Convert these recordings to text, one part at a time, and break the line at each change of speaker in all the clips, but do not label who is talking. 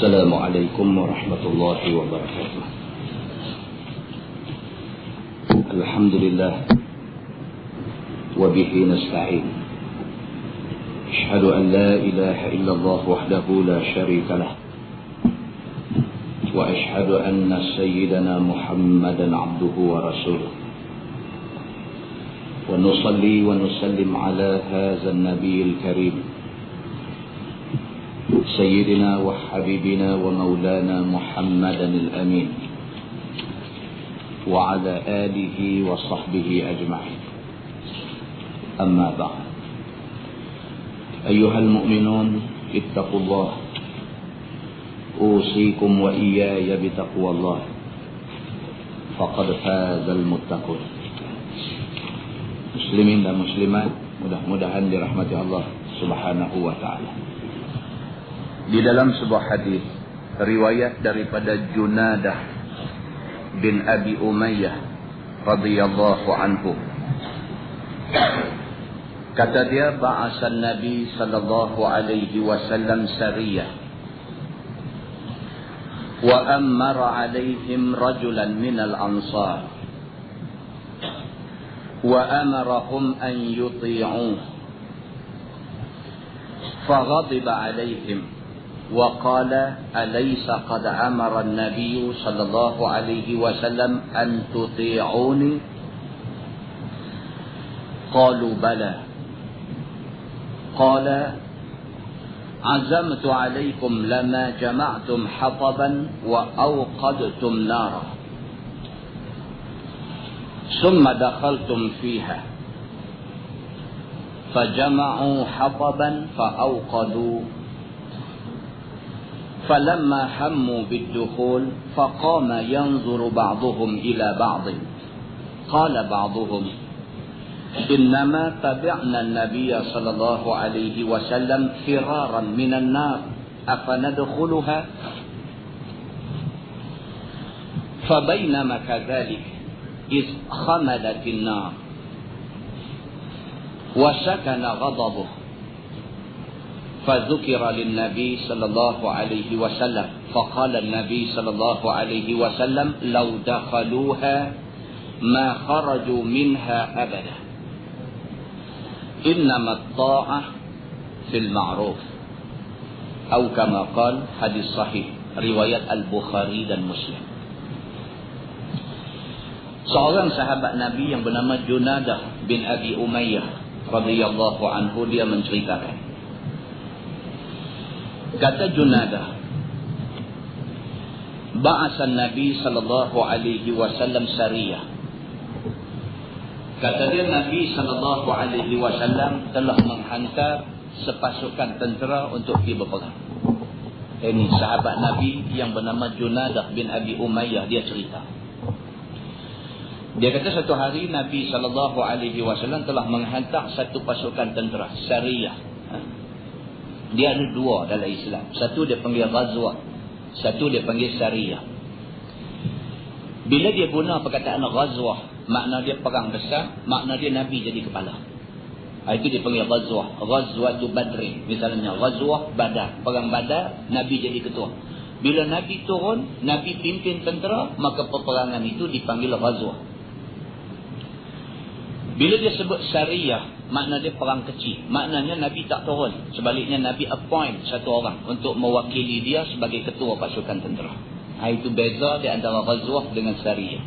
Assalamualaikum warahmatullahi wabarakatuh. Alhamdulillah wa bihi nasta'in. Asyhadu an la ilaha illallah wahdahu la syarika lah. Wa asyhadu anna sayyidana Muhammadan abduhu wa rasuluh. Wa nusalli wa nusallim ala hadzal nabiyil karim. سيدنا وحبيبنا ومولانا محمدا الأمين وعلى آله وصحبه أجمعين. أما بعد، أيها المؤمنون اتقوا الله، أوصيكم وإياي بتقوى الله، فقد فاز المتقون. Muslimin dan muslimat, mudah-mudahan dirahmati Allah Subhanahu wa taala. Di dalam sebuah hadis riwayat daripada Junadah bin Abi Umayyah radhiyallahu anhu, kata dia, ba'asan Nabi sallallahu alaihi wasallam sariyah wa amara alaihim rajulan minal ansar wa amarahum an yuti'uh faghadiba alaihim وقال أليس قد أمر النبي صلى الله عليه وسلم أن تطيعوني قالوا بلى قال عزمت عليكم لما جمعتم حطبا وأوقدتم نارا ثم دخلتم فيها فجمعوا حطبا فأوقدوا فلما هموا بالدخول فقام ينظر بعضهم إلى بعض قال بعضهم إنما تبعنا النبي صلى الله عليه وسلم فرارا من النار أفندخلها فبينما كذلك إذ خمدت النار وسكن غضبه فذكر للنبي صلى الله عليه وسلم فقال النبي صلى الله عليه وسلم لو دخلوها ما خرجوا منها أبدا إنما الطاعة في المعروف أو كما قال hadis sahih riwayat Al-Bukhari dan Muslim. Seorang sahabat Nabi yang bernama Junadah bin Abi Umayyah radhiyallahu anhu, dia menceritakan, kata Junadah, ba'asan Nabi sallallahu alaihi wasallam sariyah. Kata dia, Nabi sallallahu alaihi wasallam telah menghantar sepasukan tentera untuk pergi berperang. Ini sahabat Nabi yang bernama Junadah bin Abi Umayyah, dia cerita. Dia kata satu hari Nabi sallallahu alaihi wasallam telah menghantar satu pasukan tentera sariyah. Dia ada dua dalam Islam. Satu dia panggil ghazwah, satu dia panggil sariyah. Bila dia guna perkataan ghazwah, makna dia perang besar, makna dia Nabi jadi kepala. Itu dia panggil ghazwah. Ghazwatu Badrin. Misalnya ghazwah Badar, perang Badar, Nabi jadi ketua. Bila Nabi turun, Nabi pimpin tentera, maka peperangan itu dipanggil ghazwah. Bila dia sebut sariyah, makna dia perang kecil. Maknanya Nabi tak turun. Sebaliknya Nabi appoint satu orang untuk mewakili dia sebagai ketua pasukan tentera. Itu beza di antara ghazwah dengan sariyah.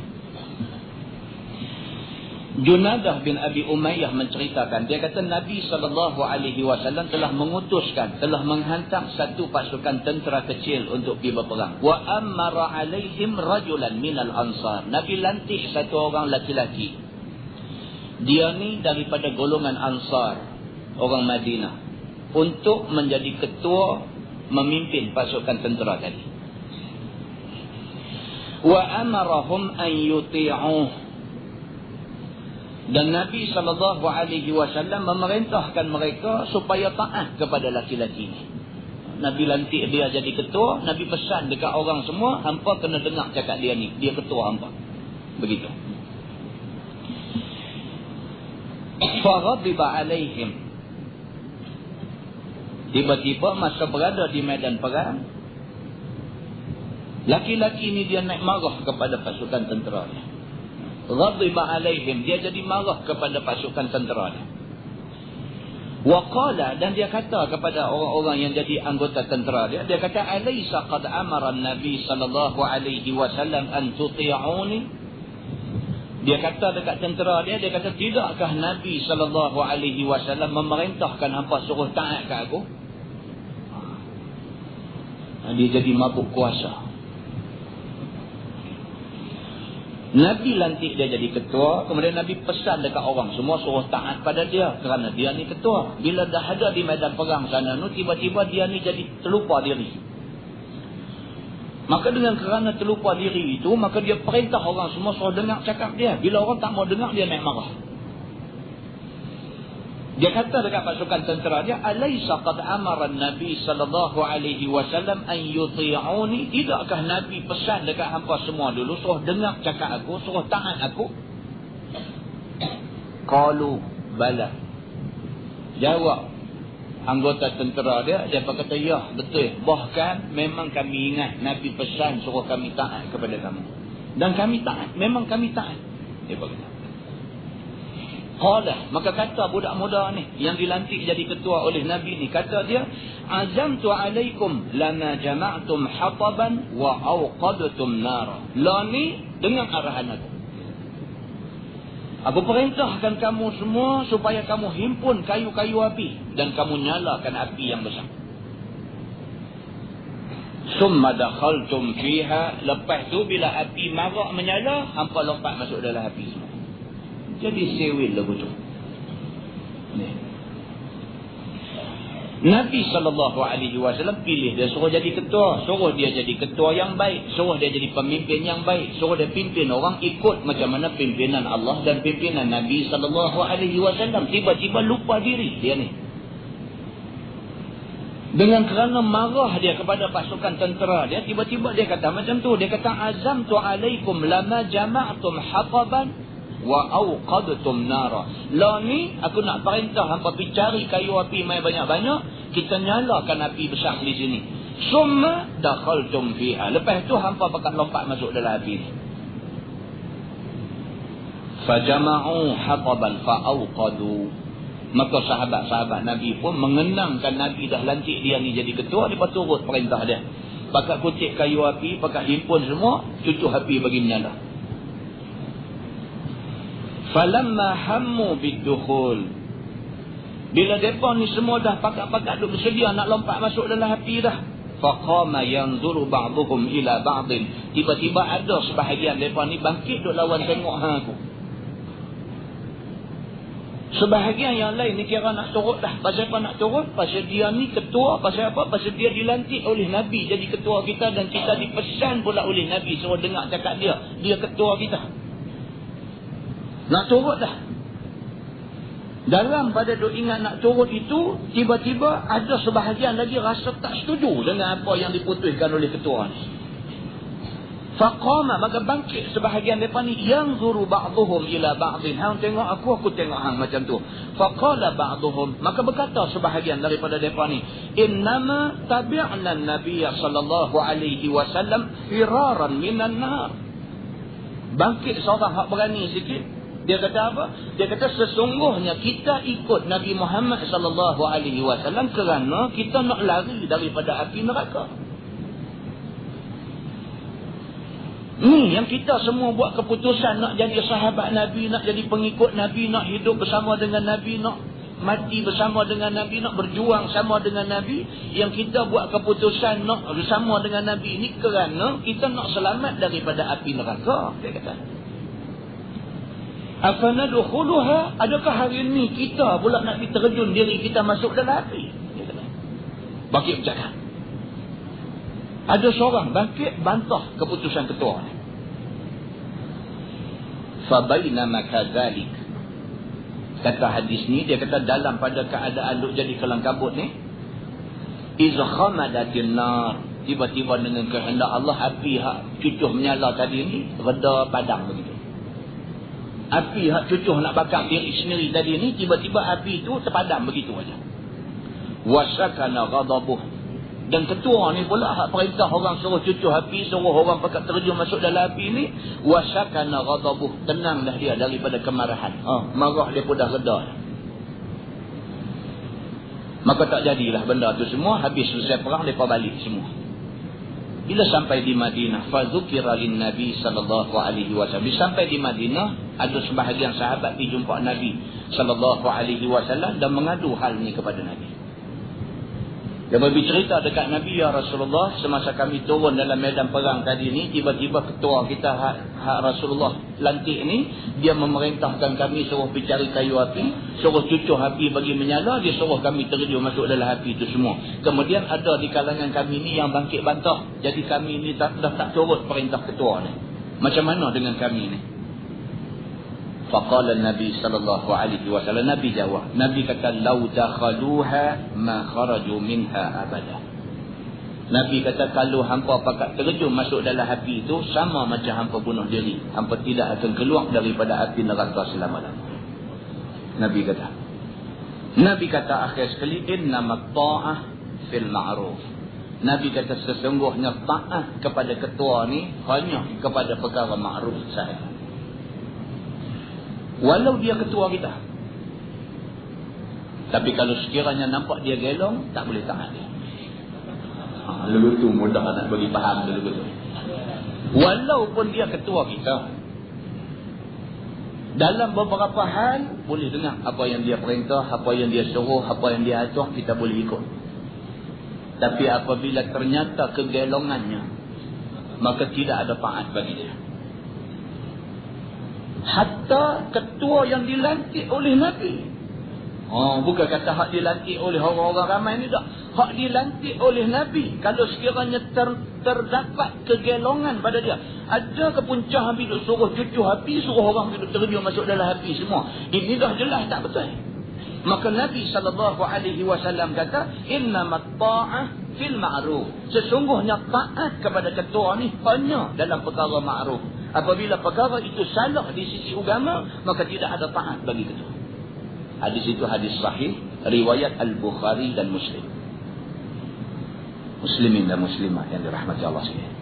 Junadah bin Abi Umayyah menceritakan, dia kata Nabi SAW telah mengutuskan, telah menghantar satu pasukan tentera kecil untuk pergi berperang. Wa ammara alaihim rajulan minal ansar. Nabi lantik satu orang laki-laki. Dia ni daripada golongan Ansar, orang Madinah, untuk menjadi ketua, memimpin pasukan tentera tadi. Wa amarahum an yuti'uh. Dan Nabi SAW memerintahkan mereka supaya taat kepada laki-laki ini. Nabi lantik dia jadi ketua, Nabi pesan dekat orang semua, hampa kena dengar cakap dia ni, dia ketua hampa. Begitu. Faghadiba alaihim. Tiba-tiba masa berada di medan perang, Laki-laki ni dia naik marah kepada pasukan tentera dia. Ghadiba alaihim, dia jadi marah kepada pasukan tentera dia. Waqala, dan dia kata kepada orang-orang yang jadi anggota tentera dia, dia kata, alaysa qad amara an-nabi sallallahu alaihi wasallam an tuti'uni? Dia kata dekat tentera dia kata, tidakkah Nabi sallallahu alaihi wasallam memerintahkan hangpa suruh taat kat aku? Dia jadi mabuk kuasa. Nabi lantik dia jadi ketua, kemudian Nabi pesan dekat orang semua suruh taat pada dia kerana dia ni ketua. Bila dah ada di medan perang sana tu, tiba-tiba dia ni jadi terlupa diri. Maka dengan kerana terlupa diri itu, maka dia perintah orang semua suruh dengar cakap dia. Bila orang tak mau dengar, dia naik marah. Dia kata dekat pasukan tentera dia, alaysa qad amara an-nabi sallallahu alaihi wasallam an yuti'uni? Tidakkah Nabi pesan dekat hangpa semua dulu suruh dengar cakap aku, suruh taat aku? Qalu bala. Jawab anggota tentera dia kata, ya betul. Bahkan memang kami ingat Nabi pesan suruh kami taat kepada kamu. Dan kami taat, memang kami taat. Dia berkata. Qala, maka kata budak muda ni yang dilantik jadi ketua oleh Nabi ni, kata dia, azamtu alaikum lama jama'tum hataban wa awqadtum nara. La ni dengan arahan aku. Aku perintahkan kamu semua supaya kamu himpun kayu-kayu api dan kamu nyalakan api yang besar. Summa dakhaltum fiha, lepas tu bila api marak menyala, hampa lompat masuk dalam api semua. Jadi sewil lagu tu. Nabi SAW pilih dia suruh jadi ketua. Suruh dia jadi ketua yang baik. Suruh dia jadi pemimpin yang baik. Suruh dia pimpin orang ikut macam mana pimpinan Allah dan pimpinan Nabi SAW. Tiba-tiba lupa diri dia ni. Dengan kerana marah dia kepada pasukan tentera dia, tiba-tiba dia kata macam tu. Dia kata, azamtu alaikum lama jama'tum hataban wa awqadtum nara. Lah ni aku nak perintah hangpa pergi cari kayu api mai banyak-banyak, kita nyalakan api besar di sini. Summa dakhaltum fiha. Lepas tu hangpa bakal lompat masuk dalam api ni. Fajama'u hataban fa awqadu. Maka sahabat-sahabat Nabi pun mengenangkan Nabi dah lantik dia ni jadi ketua, dia turut perintah dia. Pakat kutip kayu api, pakat himpun semua, cucuk api bagi menyala. Falamma hammu bidukhul, bila depa ni semua dah pakat-pakat duk bersedia nak lompat masuk dalam api dah, faqama yanzuru ba'dhum ila ba'din, tiba-tiba ada sebahagian depa ni bangkit duk lawan tengok hang aku. Sebahagian yang lain ni kira nak turut dah. Pasal apa nak turut? Pasal dia ni ketua. Pasal apa? Pasal dia dilantik oleh Nabi jadi ketua kita, dan kita dipesan pula oleh Nabi suruh dengar cakap dia. Dia ketua kita. Nak turut dah. Dalam pada duk ingat nak turut itu, tiba-tiba ada sebahagian lagi rasa tak setuju dengan apa yang diputuskan oleh ketua ni. Faqama, maka bangkit sebahagian mereka ni, yanzuru ba'dhum ila ba'dhin. Hang tengok aku tengok hang macam tu. Faqala ba'dhum, maka berkata sebahagian daripada mereka ni, innama tabi'na an-nabiy sallallahu alaihi wasallam firaran minan nar. Bangkit seorang hak berani sikit. Dia kata apa? Dia kata sesungguhnya kita ikut Nabi Muhammad sallallahu alaihi wasallam kerana kita nak lari daripada api neraka. Ni yang kita semua buat keputusan nak jadi sahabat Nabi, nak jadi pengikut Nabi, nak hidup bersama dengan Nabi, nak mati bersama dengan Nabi, nak berjuang sama dengan Nabi. Yang kita buat keputusan nak bersama dengan Nabi ni kerana kita nak selamat daripada api neraka. Dia kata, afanadkhuluha, adakah hari ni kita pula nak diterjun diri kita masuk dalam api? Dia kata. Bangkit bercakap. Ada seorang bangkit bantah keputusan ketua ni. Fabainama kadzalik, kata hadis ni, dia kata dalam pada keadaan duk jadi kelang kabut ni, iz khamadatin nar, tiba-tiba dengan kehendak Allah api hak cucuh menyala tadi ni reda padam begitu. Api hak cucuh nak bakar diri sendiri tadi ni, tiba-tiba api tu terpadam begitu aja. Wasakana ghadabuh, Dan ketua ni pula hak perintah orang suruh cucuk api, suruh orang pakat terjun masuk dalam api ni, wasakana ghadabuh, tenanglah dia daripada kemarahan. Marah dia pun dah reda. Maka tak jadilah benda tu semua. Habis selesai perang, mereka balik semua. Bila sampai di Madinah, fadzukira lin Nabi sallallahu alaihi wasallam. Sampai di Madinah, ada sebahagian sahabat dijumpa Nabi sallallahu alaihi wasallam dan mengadu hal ni kepada Nabi. Dia bercerita dekat Nabi, ya Rasulullah, semasa kami turun dalam medan perang tadi ni, tiba-tiba ketua kita hak Rasulullah lantik ni, dia memerintahkan kami suruh pergi cari kayu api, suruh cucuk api bagi menyala, dia suruh kami terjun masuk dalam api itu semua. Kemudian ada di kalangan kami ni yang bangkit bantah, jadi kami ni dah tak turut perintah ketua ni. Macam mana dengan kami ni? Faqala Nabi sallallahu alaihi wasallam, Nabi jawab, Nabi kata, lau dakhaluha ma kharaju minha abada. Nabi kata, kalau hampa pakat terjun masuk dalam api itu, sama macam hampa bunuh diri, hampa tidak akan keluar daripada api neraka selama-lamanya. Nabi kata akhir sekali, innamat ta'ah fil ma'ruf. Nabi kata, sesungguhnya taat kepada ketua ni hanya kepada perkara ma'ruf sahaja. Walau dia ketua kita. Tapi kalau sekiranya nampak dia gelong, tak boleh taat dia. Lalu tu mudah nak bagi faham dulu tu. Walaupun dia ketua kita, dalam beberapa hal boleh dengar apa yang dia perintah, apa yang dia suruh, apa yang dia atur, kita boleh ikut. Tapi apabila ternyata kegelongannya, maka tidak ada taat bagi dia. Hatta ketua yang dilantik oleh Nabi. Bukan kata hak dilantik oleh orang-orang ramai ni tak. Hak dilantik oleh Nabi. Kalau sekiranya terdapat kegelongan pada dia, ada kepuncah api duk suruh cucuk api, suruh orang duk terjun masuk dalam api semua, ini dah jelas tak betul. Maka Nabi SAW kata, innamat ta'ah fil ma'ruf. Sesungguhnya taat kepada ketua ni hanya dalam perkara ma'ruf. Apabila perkara itu salah di sisi agama, maka tidak ada taat bagi ketua. Hadis itu hadis sahih, riwayat Al-Bukhari dan Muslim. Muslimin dan muslimah yang dirahmati Allah sekalian.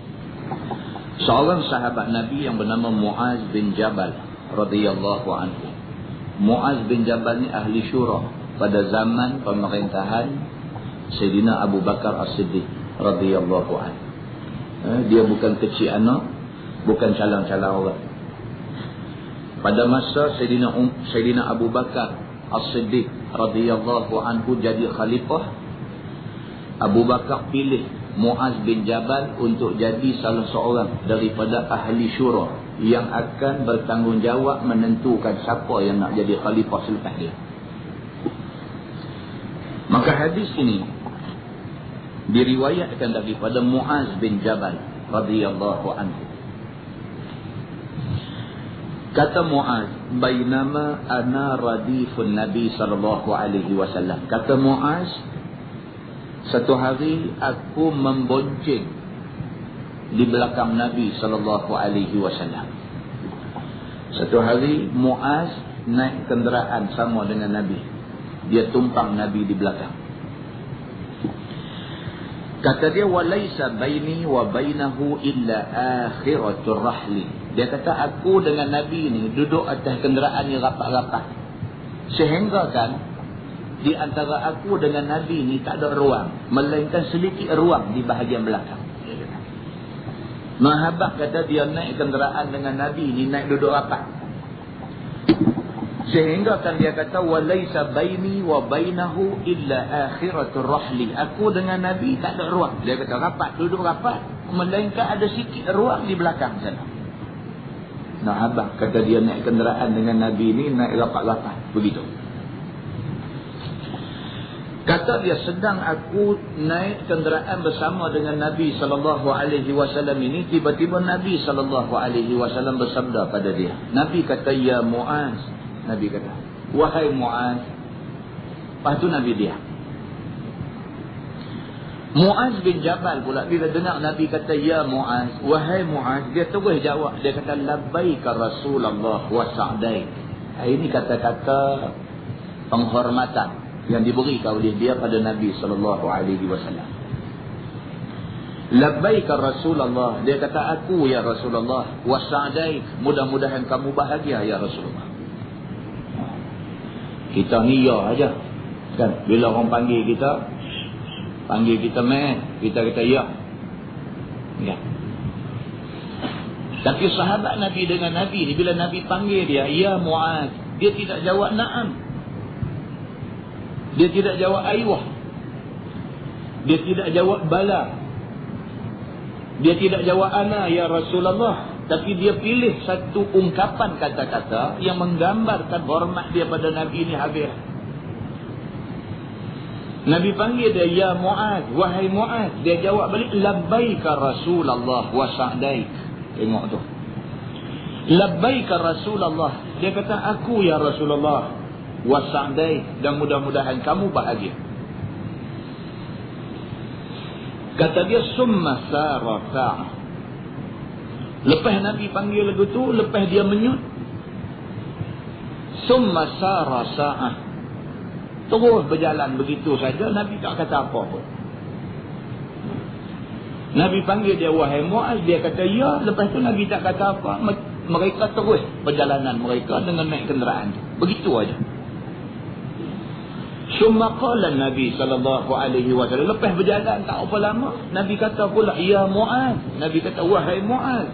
Seorang sahabat Nabi yang bernama Muaz bin Jabal radhiyallahu anhu. Muaz bin Jabal ni ahli syura pada zaman pemerintahan Sayyidina Abu Bakar As-Siddiq radhiyallahu anhu. Dia bukan kecil anak, bukan calon-calon orang. Pada masa Sayyidina Abu Bakar As-Siddiq radhiyallahu anhu jadi khalifah, Abu Bakar pilih Muaz bin Jabal untuk jadi salah seorang daripada ahli syura yang akan bertanggungjawab menentukan siapa yang nak jadi khalifah selepas dia. Maka hadis ini diriwayatkan daripada Muaz bin Jabal radhiyallahu anhu. Kata Muaz, bainama ana radifun Nabi sallallahu alaihi wasallam. Kata Muaz, satu hari aku membonceng di belakang Nabi sallallahu alaihi wasallam. Satu hari Muaz naik kenderaan sama dengan Nabi. Dia tumpang Nabi di belakang. Kata dia, walaisa baini wa bainahu illa akhiratur rahli. Dia kata, aku dengan Nabi ni duduk atas kenderaan yang rapat-rapat. Sehingga kan di antara aku dengan Nabi ni tak ada ruang, melainkan sedikit ruang di bahagian belakang. Mahabak kata dia naik kenderaan dengan Nabi ni, naik duduk rapat. Sehingga kan dia kata, walaisa baini wa bainahu illa akhiratur rahli. Aku dengan Nabi tak ada ruang. Dia kata rapat, duduk rapat, melainkan ada sikit ruang di belakang sana. Nah abang kata dia naik kenderaan dengan Nabi ni, naik rapat-rapat begitu. Kata dia, sedang aku naik kenderaan bersama dengan Nabi SAW ini, tiba-tiba Nabi SAW bersabda pada dia. Nabi kata, ya Muaz. Nabi kata, wahai Muaz. Lepas tu Nabi dia. Muaz bin Jabal pula bila dengar Nabi kata, ya Muaz, wahai Muaz, dia terus jawab. Dia kata, labbaika Rasulullah wa sa'daik. Ini kata-kata penghormatan yang diberi oleh dia pada Nabi SAW. Labbaika Rasulullah. Dia kata, aku ya Rasulullah. Wa sa'daik. Mudah-mudahan kamu bahagia ya Rasulullah. Kita ni ya aja. Kan? Bila orang panggil kita meh, kita kata ya. Ya. Tapi sahabat Nabi dengan Nabi ni, bila Nabi panggil dia, ya Mu'adz, dia tidak jawab na'am. Dia tidak jawab aywah. Dia tidak jawab bala. Dia tidak jawab ana ya Rasulullah. Tapi dia pilih satu ungkapan kata-kata yang menggambarkan hormat dia pada Nabi ni habis. Nabi panggil dia, ya Mu'adz, wahai Mu'adz. Dia jawab balik, labbaika Rasulullah wa sa'daik. Tengok tu. Labbaika Rasulullah. Dia kata, aku ya Rasulullah wa sa'daik. Dan mudah-mudahan kamu bahagia. Kata dia, summa sara sa'ah. Lepas Nabi panggil lagu tu, lepas dia menyut, summa sara sa'ah. Terus berjalan begitu saja, Nabi tak kata apa pun. Nabi panggil dia, wahai Mu'adz, dia kata ya. Lepas tu Nabi tak kata apa. Mereka terus perjalanan mereka dengan naik kenderaan. Begitu aja. Summa qala Nabi SAW. Lepas berjalan tak apa lama, Nabi kata pula, ya Mu'adz. Nabi kata, wahai Mu'adz.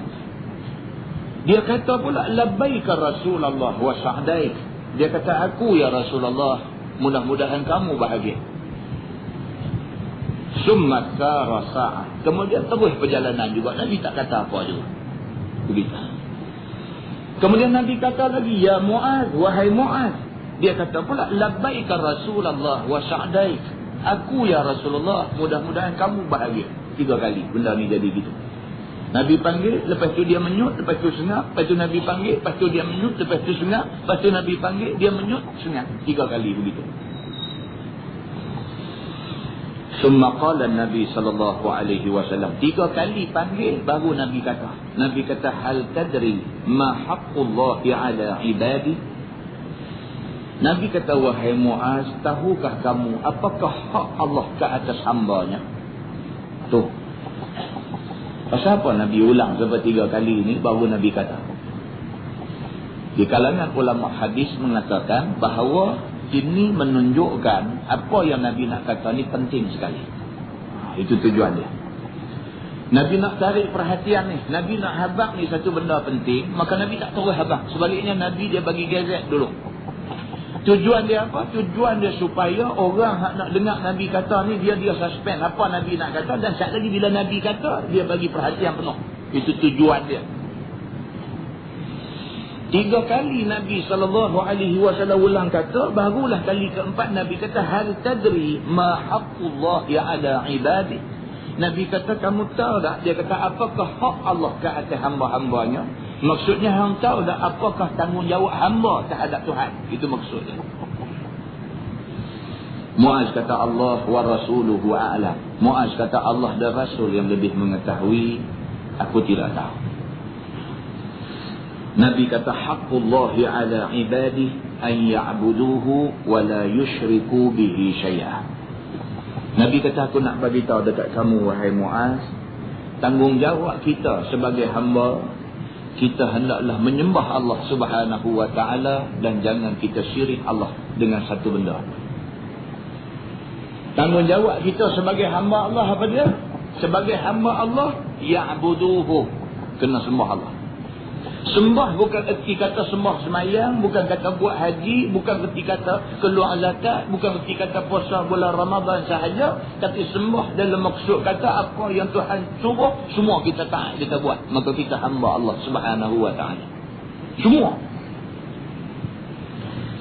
Dia kata pula, labbaika Rasulullah wa sa'daik. Dia kata, aku ya Rasulullah, mudah-mudahan kamu bahagia. Summa sara sa'ah. Kemudian terus perjalanan juga. Nabi tak kata apa juga. Begitu. Kemudian Nabi kata lagi, ya Mu'adz, wahai Mu'adz. Dia kata pula, labbaika Rasulullah wa sa'daik. Aku ya Rasulullah, mudah-mudahan kamu bahagia. 3 kali benda ni jadi gitu. Nabi panggil, lepas tu dia menyut, lepas tu sengap, lepas tu Nabi panggil, lepas tu dia menyut, lepas tu sengap, lepas tu Nabi panggil, dia menyut, sengap. 3 kali begitu. Summa qala Nabi sallallahu alaihi wasallam. 3 kali panggil baru Nabi kata. Nabi kata, hal tadri ma haqqullahi ala ibadi? Nabi kata, wahai Mu'adz, tahukah kamu apakah hak Allah ke atas hambanya? Tu. Pasal apa Nabi ulang sampai 3 kali ni baru Nabi kata? Di kalangan ulama hadis mengatakan bahawa ini menunjukkan apa yang Nabi nak kata ni penting sekali. Itu tujuan dia. Nabi nak tarik perhatian ni. Nabi nak habaq ni satu benda penting. Maka Nabi tak terus habaq. Sebaliknya Nabi dia bagi gazet dulu. Tujuan dia apa? Tujuan dia supaya orang nak dengar Nabi kata ni, dia suspend apa Nabi nak kata. Dan sekali lagi bila Nabi kata, dia bagi perhatian penuh. Itu tujuan dia. 3 kali Nabi SAW ulang kata, barulah kali keempat Nabi kata, hal tadri ma haqqullahi ala ibadi. Nabi kata, kamu tahu tak? Dia kata, apakah hak Allah ke atas hamba-hambanya? Maksudnya, hang tahu tak apakah tanggungjawab hamba terhadap Tuhan? Itu maksudnya. Mu'adz kata, Allah wa rasuluhu a'lam. Mu'adz kata, Allah dan Rasul yang lebih mengetahui, aku tidak tahu. Nabi kata, haqqullahi ala ibadi an ya'buduhu wa la yushriku bihi syai'ah. Nabi kata, aku nak bagi tahu dekat kamu wahai Mu'adz, tanggungjawab kita sebagai hamba, kita hendaklah menyembah Allah Subhanahu wa taala dan jangan kita syirik Allah dengan satu benda. Tanggungjawab kita sebagai hamba Allah apa dia? Sebagai hamba Allah, ya'buduhu, kena sembah Allah. Sembah bukan erti kata sembah semayang, bukan kata buat haji, bukan erti kata keluar zakat, bukan erti kata puasa bulan Ramadan sahaja, tapi sembah dalam maksud kata apa yang Tuhan suruh, semua kita taat, kita buat. Maka kita hamba Allah Subhanahu wa taala. Semua.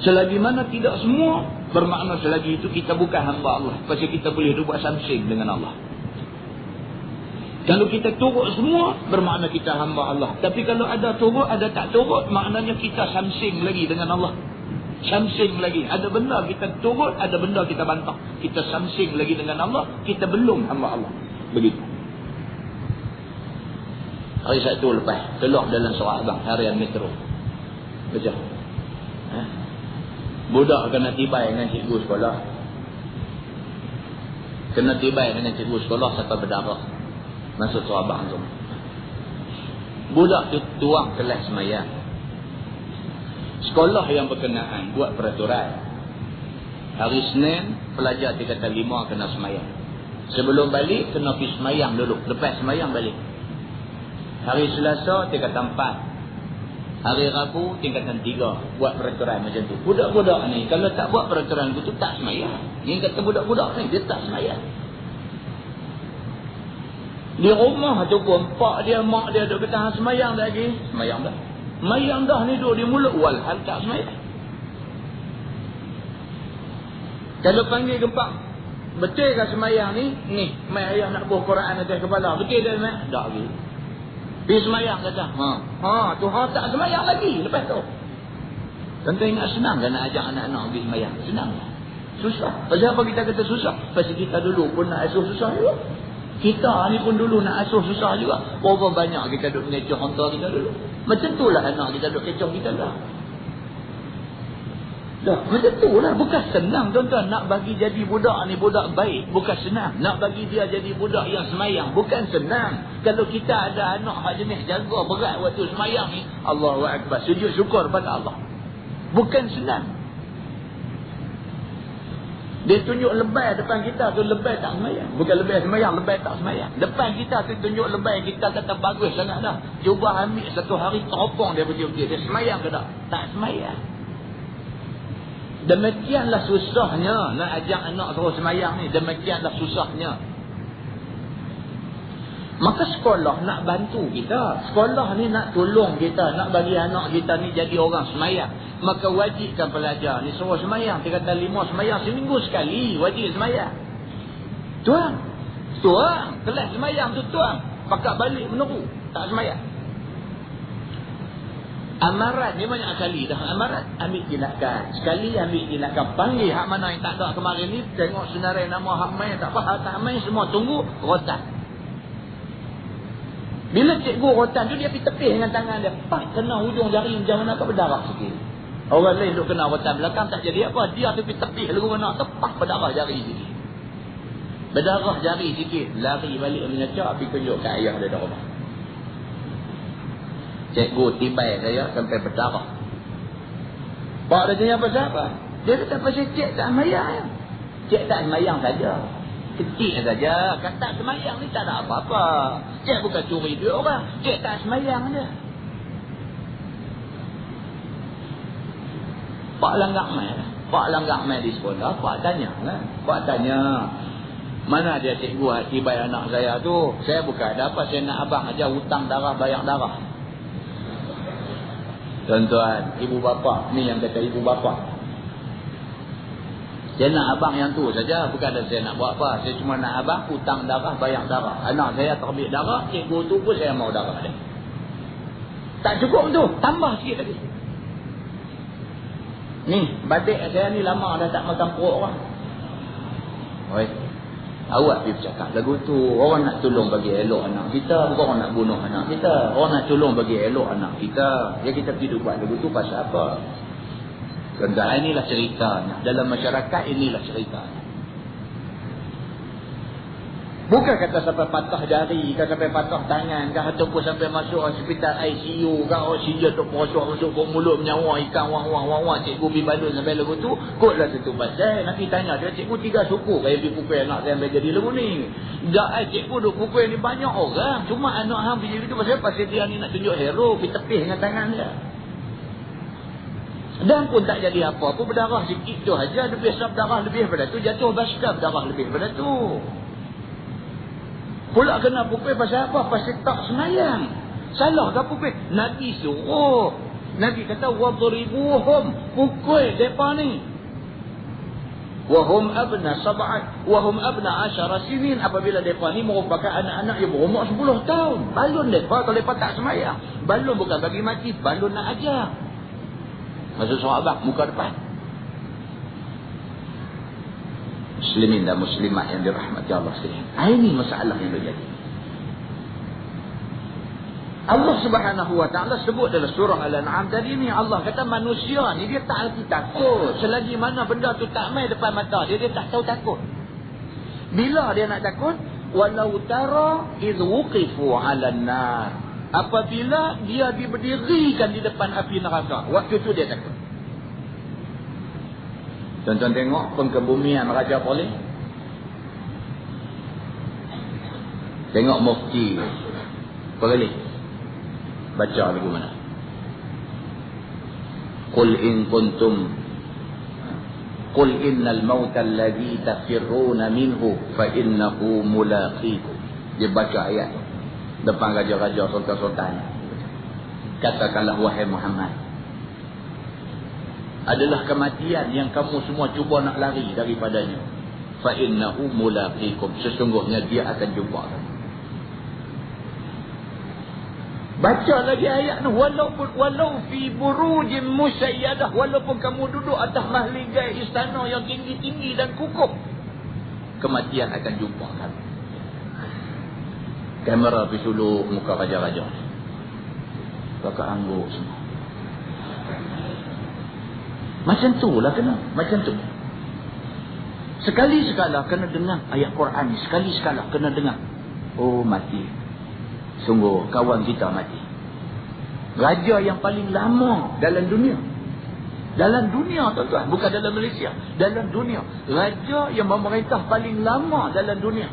Selagi mana tidak semua, bermakna selagi itu kita bukan hamba Allah. Pasal kita boleh buat samsing dengan Allah. Kalau kita turut semua, bermakna kita hamba Allah. Tapi kalau ada turut, ada tak turut, maknanya kita samsing lagi dengan Allah. Samsing lagi. Ada benda kita turut, ada benda kita bantah. Kita samsing lagi dengan Allah, kita belum hamba Allah. Begitu. Hari Sabtu lepas, keluar dalam surah abang, harian Metro. Baca. Budak kena tibai dengan cikgu sekolah. Kena tibai dengan cikgu sekolah sampai berdarah. Masuk Sarawak tu. Budak tu tuang kelas semayang. Sekolah yang berkenaan buat peraturan. Hari Senin, pelajar tingkatan 5 kena semayang. Sebelum balik, kena pergi semayang dulu. Lepas semayang, balik. Hari Selasa, tingkatan 4. Hari Rabu, tingkatan 3. Buat peraturan macam tu. Budak-budak ni, kalau tak buat peraturan tu, tak semayang. Yang kata budak-budak ni, dia tak semayang. Di rumah tu pun, pak dia, mak dia duduk kata, semayang dah lagi. Semayang dah. Semayang dah ni duduk di mulut. Walhal tak semayang. Kalau panggil gempak, betul ke semayang ni? Ni, mai ayah nak buah Quran atas kepala. Betul dah mai? Tak lagi. Pergi semayang kata. Tuhan tak semayang lagi lepas tu. Tentu ingat senang kan nak ajak anak-anak pergi semayang. Senang. Susah. Pasal apa kita kata susah? Pasal kita dulu pun nak asuh susah juga. Kita ni pun dulu nak asuh susah juga. Berapa banyak kita duduk mengecoh hantar kita dulu. Macam tu lah anak kita duduk kecoh kita dah. Dah, macam tu lah. Bukan senang tuan-tuan nak bagi jadi budak ni budak baik. Bukan senang. Nak bagi dia jadi budak yang semayang. Bukan senang. Kalau kita ada anak hak jenis jaga berat waktu semayang ni. Allahu Akbar. Sujud syukur pada Allah. Bukan senang. Dia tunjuk lebay depan kita tu, lebay tak semayang. Bukan lebay semayang, lebay tak semayang. Depan kita tu tunjuk lebay, kita kata bagus sangat dah. Cuba ambil satu hari teropong dia betul-betul. Dia semayang ke tak? Tak semayang. Demikianlah susahnya nak ajak anak suruh semayang ni. Demikianlah susahnya. Maka sekolah nak bantu kita. Sekolah ni nak tolong kita. Nak bagi anak kita ni jadi orang semayang. Maka wajibkan pelajar ni suruh semayang. Dia kata 5 semayang seminggu sekali. Wajib semayang. Tuang. Kelas semayang tu tuang. Pakat balik meneru. Tak semayang. Amarat ni banyak kali dah. Amarat ambil tindakan. Sekali ambil tindakan. Panggil hak mana yang tak ada kemarin ni. Tengok senarai nama hak main. Tak apa. Tak main semua tunggu. Rotan. Bila cikgu rotan tu dia pergi tepih dengan tangan dia. Pak kena hujung jari macam mana ke berdarah sikit. Orang lain duk kena rotan belakang tak jadi apa. Dia tu pergi tepih lagu mana. Tepak berdarah jari sikit. Berdarah jari sikit. Lari balik menyacak. Pergi tunjuk kat ayah dia dah rumah. Cikgu tibai saya sampai berdarah. Pak dia tanya pasal apa? Dia kata pasal cik tak semayang. Cik tak semayang saja. Kecil saja. Kata semayang ni tak ada apa-apa. Cik bukan curi duit orang. Cik tak semayang je. Pak langgak mai di sekolah. Pak tanya lah. Pak tanya. Mana dia cikgu tibai anak saya tu? Saya bukan ada apa. Saya nak abang aja hutang darah, bayar darah. Tuan-tuan, ibu bapa. Ni yang kata ibu bapa. Saya nak abang yang tu saja. Bukan ada saya nak buat apa. Saya cuma nak abang hutang darah, bayar darah. Anak saya terbit darah. Cikgu tu pun saya mau darah dia. Tak cukup tu. Tambah sikit lagi. Ni, batik saya ni lama dah tak makan perut orang. Oi, awak pergi bercakap lagu tu. Orang nak tolong bagi elok anak kita. Bukan orang nak bunuh anak kita. Orang nak tolong bagi elok anak kita. Ya kita pergi buat lagu tu pasal apa? Tuan-tuan, inilah ceritanya. Dalam masyarakat inilah ceritanya. Bukan kata sampai patah jari, kata sampai patah tangan, kata ataupun sampai masuk hospital ICU, kata oksigen tu masuk ke mulut menyawa ikan wang. Cikgu pergi balun sampai lagu tu. Kotlah satu pasal. Nanti tanya dia, cikgu 3 suku kaya pergi pukul anak saya sampai jadi lagu ni. Cikgu duk pukul ni banyak orang. Cuma anak hang pergi gitu pasal dia ni nak tunjuk hero, pergi tepih dengan tangan dia. Dan pun tak jadi apa-apa. Berdarah sikit tu aja. Dia biasa berdarah lebih daripada tu. Jatuh basikal berdarah lebih daripada tu. Pula kena pukul pasal apa? Pasal tak semayang. Salah tak pukul? Nabi suruh. Nabi kata, وَضْرِبُوهُمْ. Pukul mereka ni. وَهُمْ أَبْنَ 10 سِنِينَ. Apabila mereka ni merupakan anak-anak yang berumur 10 tahun. Balun mereka kalau mereka tak semayang. Balun bukan bagi mati. Balun nak ajar. Masuk sahabat muka depan. Muslimin dan muslimat yang dirahmati Allah sekalian. Ini masalah yang terjadi. Allah Subhanahu wa taala sebut dalam surah Al-An'am tadi ni, Allah kata manusia ni dia tak lagi takut. Selagi mana benda tu tak mai depan mata dia, dia tak tahu takut. Bila dia nak takut? walau tara idh wuqifu 'alan nar. Apabila dia diberdirikan di depan api neraka, waktu itu dia takut. Tonton tengok pengkebumian Raja Poleh. Tengok mufti Perlis. Baca lagu mana? Qul in kuntum Qul innal mauta alladhi tafirruna minhu fa innahu mulaqikum. Dia baca ayat depan raja-raja, sultan-sultan. Katakanlah wahai Muhammad, adalah kematian yang kamu semua cuba nak lari daripadanya. Fa innahu mulaqikum, sesungguhnya dia akan jumpa kamu. Baca lagi ayat ni, walau fi burujin musayyadah, walaupun kamu duduk atas mahligai istana yang tinggi-tinggi dan kukuh, kematian akan jumpa kamu. Kamera pergi suluk muka raja-raja ni. Kakak angguk semua. Macam tu lah kena. Macam tu. Sekali-sekala kena dengar ayat Quran ni. Sekali-sekala kena dengar. Oh, mati. Sungguh kawan kita mati. Raja yang paling lama dalam dunia. Dalam dunia tuan-tuan. Bukan dalam Malaysia. Dalam dunia. Raja yang memerintah paling lama dalam dunia.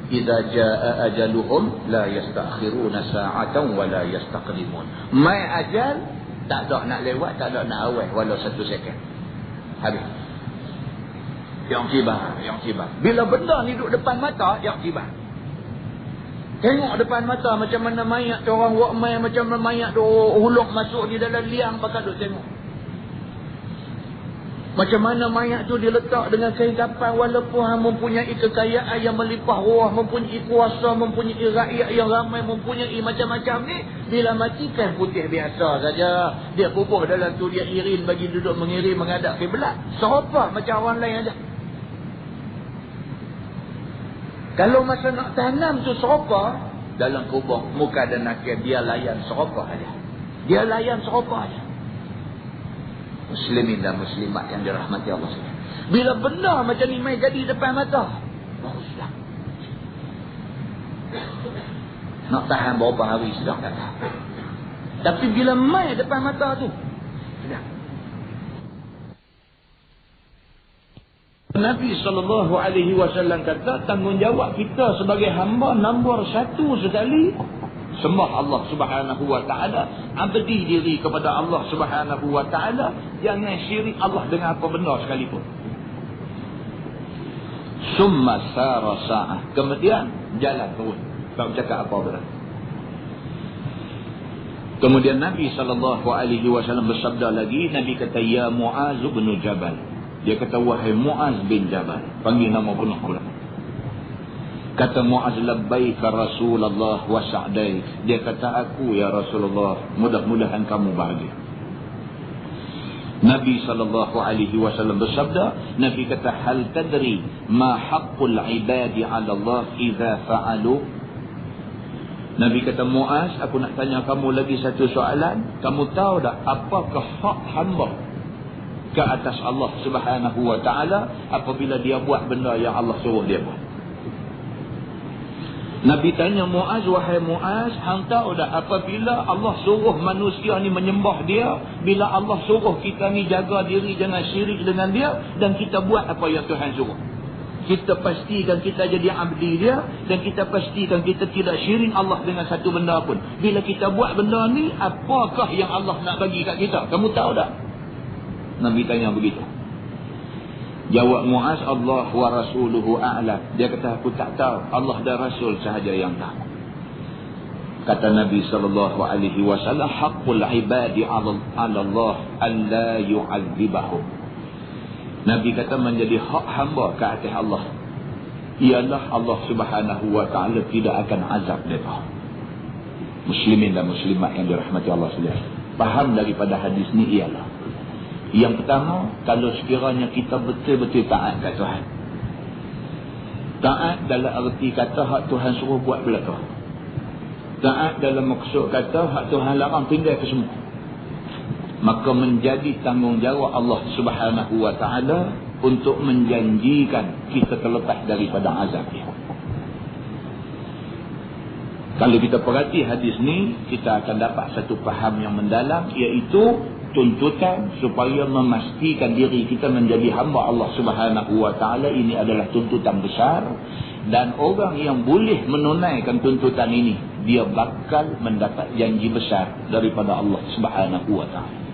Idza jaa ajaluhum la yastakhiruna sa'atan wa la yastaqdimun. Mai ajal tak ada nak lewat, tak ada nak awal walau 1 second. Habis. Yang tiba. Bila benda ni duduk depan mata, yang tiba. Tengok depan mata macam mana mayat tu orang buat mai, macam mana mayat tu huluk masuk di dalam liang, pakai duk tengok. Macam mana mayat tu diletak dengan kain kapan, walaupun mempunyai kekayaan yang melimpah ruah, mempunyai kuasa, mempunyai rakyat yang ramai, mempunyai macam-macam ni, bila matikan putih biasa saja. Dia kubur dalam tu, dia irin bagi duduk mengiring menghadap kiblat. Serupa macam orang lain aja. Kalau masa nak tanam tu serupa, dalam kubur muka dan nakir dia layan serupa aja. Dia layan serupa aja. Muslimin dan muslimat yang dirahmati Allah SWT. Bila benda macam ni mai jadi depan mata, baguslah. Nak tahan berapa hari sedang tak tahan. Tapi bila mai depan mata tu, sedang. Nabi SAW kata, tanggungjawab kita sebagai hamba nombor 1 sekali, sembah Allah Subhanahu wa ta'ala, abdi diri kepada Allah Subhanahu wa ta'ala, jangan syirik Allah dengan apa benda sekalipun. Summa sara sa'ah, kemudian jalan terus, tak cakap apa benda. Kemudian Nabi SAW bersabda lagi, Nabi kata, ya Mu'az bin Jabal. Dia kata, wahai Mu'az bin Jabal, panggil nama penuh pula. Kata Mu'az, labbaika Rasulullah wa sa'daik. Dia kata, aku ya Rasulullah, mudah-mudahan kamu bahagia. Nabi SAW bersabda, Nabi kata, hal tadri ma haqqul ibadi ala Allah idza fa'alu. Nabi kata, Mu'az, aku nak tanya kamu lagi satu soalan. Kamu tahu tak apakah hak hamba ke atas Allah Subhanahu wa ta'ala apabila dia buat benda yang Allah suruh dia buat? Nabi tanya Mu'az, wahai Mu'az, hang tahu tak apabila Allah suruh manusia ni menyembah dia, bila Allah suruh kita ni jaga diri jangan syirik dengan dia, dan kita buat apa yang Tuhan suruh, kita pastikan kita jadi abdi dia, dan kita pastikan kita tidak syirik Allah dengan satu benda pun. Bila kita buat benda ni, apakah yang Allah nak bagi kat kita? Kamu tahu tak? Nabi tanya begitu. Jawab Mu'az, Allah wa rasuluhu a'lam. Dia kata, aku tak tahu, Allah dan Rasul sahaja yang tahu. Kata Nabi SAW, haqqul ibadi ala Allah an la yu'adzibahum. Nabi kata, menjadi hak hamba ke atas Allah ialah Allah Subhanahu wa ta'ala tidak akan azab mereka. Muslimin dan muslimat yang dirahmati Allah SWT, faham daripada hadis ni ialah, yang pertama, kalau sekiranya kita betul-betul taat kat Tuhan. Taat dalam arti kata hak Tuhan suruh buat belaka. Taat dalam maksud kata hak Tuhan larang tinggal ke semua. Maka menjadi tanggungjawab Allah Subhanahu wa ta'ala untuk menjanjikan kita terlepas daripada azab dia. Kalau kita perhati hadis ni, kita akan dapat satu faham yang mendalam, iaitu tuntutan supaya memastikan diri kita menjadi hamba Allah Subhanahu wa taala. Ini adalah tuntutan besar, dan orang yang boleh menunaikan tuntutan ini, dia bakal mendapat janji besar daripada Allah Subhanahu wa taala.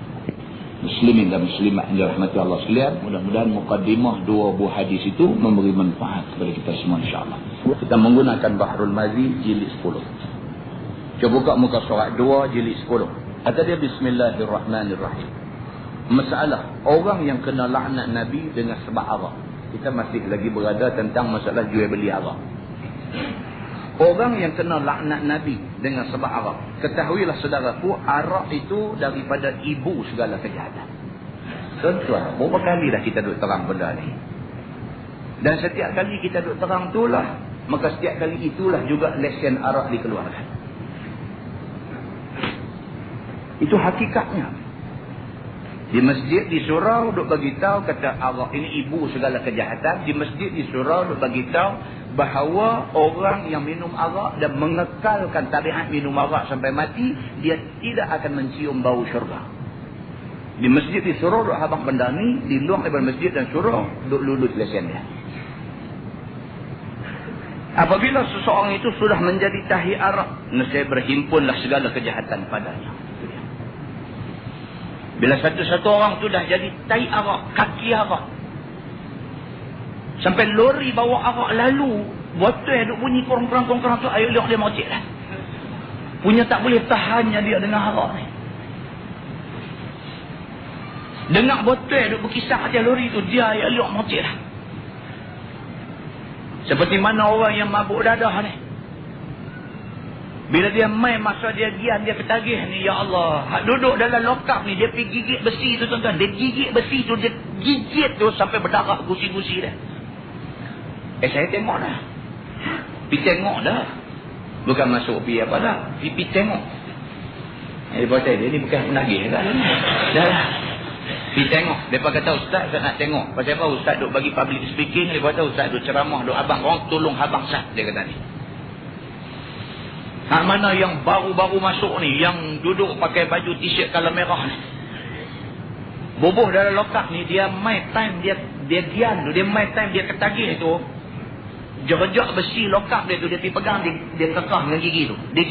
Muslimin dan muslimat yang dirahmati Allah sekalian, mudah-mudahan mukadimah dua buah hadis itu memberi manfaat kepada kita semua, insya-Allah. Kita menggunakan Bahrul Mazi jilid 10. Cuba buka muka surat 2 jilid 10. Kata dia, Bismillahirrahmanirrahim. Masalah orang yang kena laknat Nabi dengan sebab arak. Kita masih lagi berada tentang masalah jual beli arak. Orang yang kena laknat Nabi dengan sebab arak, ketahuilah saudaraku, arak itu daripada ibu segala kejahatan. Tuan-tuan, berapa kali dah kita duk terang benda ni. Dan setiap kali kita duk terang itulah, maka setiap kali itulah juga lesen arak dikeluarkan. Itu hakikatnya. Di masjid, di surau duk bagi tahu kata arak ini ibu segala kejahatan. Di masjid, di surau duk bagi tahu bahawa orang yang minum arak dan mengekalkan tabiat minum arak sampai mati, dia tidak akan mencium bau syurga. Di masjid, di surau duk habang benda ni, di luar daripada masjid dan surau duk lulus lesen dia. Apabila seseorang itu sudah menjadi tahi arak, nescaya berhimpunlah segala kejahatan padanya. Bila satu-satu orang tu dah jadi tahi arak, kaki arak, sampai lori bawa arak lalu, botol duk bunyi korang-korang tu, ayo lihat dia mocik lah. Punya tak boleh tahannya dia dengan arak ni. Dengar botol duk berkisar atas lori tu, dia ayo lihat mocik lah. Seperti mana orang yang mabuk dadah ni. Bila dia main masa dia gian, dia ketagih ni, ya Allah, hak duduk dalam lokap ni, dia pergi gigit besi tu, tuan-tuan. Dia gigit besi tu, dia gigit tu sampai berdarah gusi-gusi dah. Saya tengok dah. Pergi tengok dah. Bukan masuk pergi apa dah. Pergi tengok. Dia ni bukan menagih kan. Dah lah. Pergi tengok. Mereka kata, Ustaz tak nak tengok. Pasal apa Ustaz duk bagi public speaking. Mereka kata Ustaz duk ceramah, duk abang orang tolong abang sah. Dia kata ni. Hak mana yang baru-baru masuk ni, yang duduk pakai baju t-shirt color merah ni, boboh dalam lokap ni, dia main time, dia gian tu, dia main time, dia ketagih tu, jerjak besi lokap dia tu, dia pergi pegang, dia kekang dengan gigi tu, dia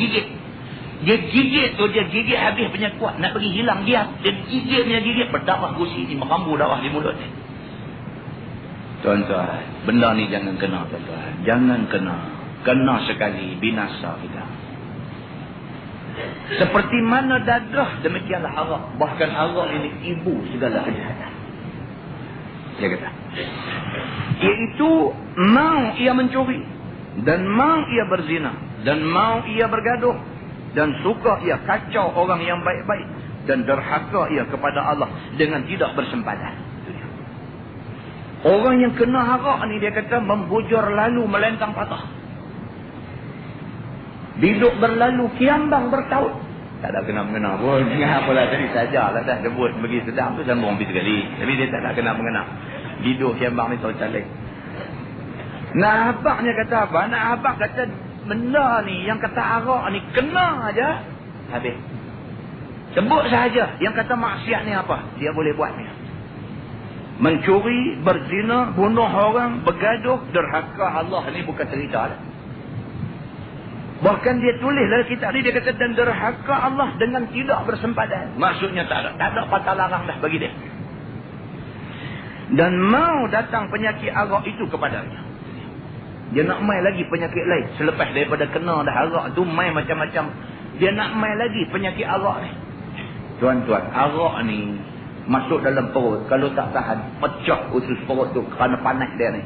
gigit tu, dia gigit habis punya kuat, nak pergi hilang dia gigit punya gigit, berdarah gusi ni, merambu darah di mulut ni. Tuan-tuan, benda ni jangan kena, tuan-tuan, jangan kena sekali binasa kita. Seperti mana dadah, demikianlah arak. Bahkan arak ini ibu segala kejahatan. Dia kata, iaitu mau ia mencuri, dan mau ia berzina, dan mau ia bergaduh, dan suka ia kacau orang yang baik-baik, dan derhaka ia kepada Allah dengan tidak bersempadan. Orang yang kena arak ni, dia kata, membujur lalu melentang patah. Duduk berlalu kiambang bertaut. Tak ada kena-mengena pun. Ingat apalah tadi sajalah dah debut bagi sedap tu sambung pergi sekali. Tapi dia tak nak kena-mengena. Duduk kiambang ni tahu calik. Nak abaknya kata apa? Nak abak kata benda ni yang kata arak ni kena aja habis. Sebut sahaja yang kata maksiat ni apa? Dia boleh buat ni. Mencuri, berzina, bunuh orang, bergaduh, derhaka Allah ni bukan cerita dah. Bahkan dia tulis dalam kitab ni, dia kata, dan derhaka Allah dengan tidak bersempadan. Maksudnya tak ada patah larang dah bagi dia. Dan mau datang penyakit arak itu kepadanya. Dia nak main lagi penyakit lain. Selepas daripada kena dah arak tu, main macam-macam. Dia nak main lagi penyakit arak ni. Tuan-tuan, arak ni masuk dalam perut. Kalau tak tahan, pecah usus perut tu kerana panas dia ni.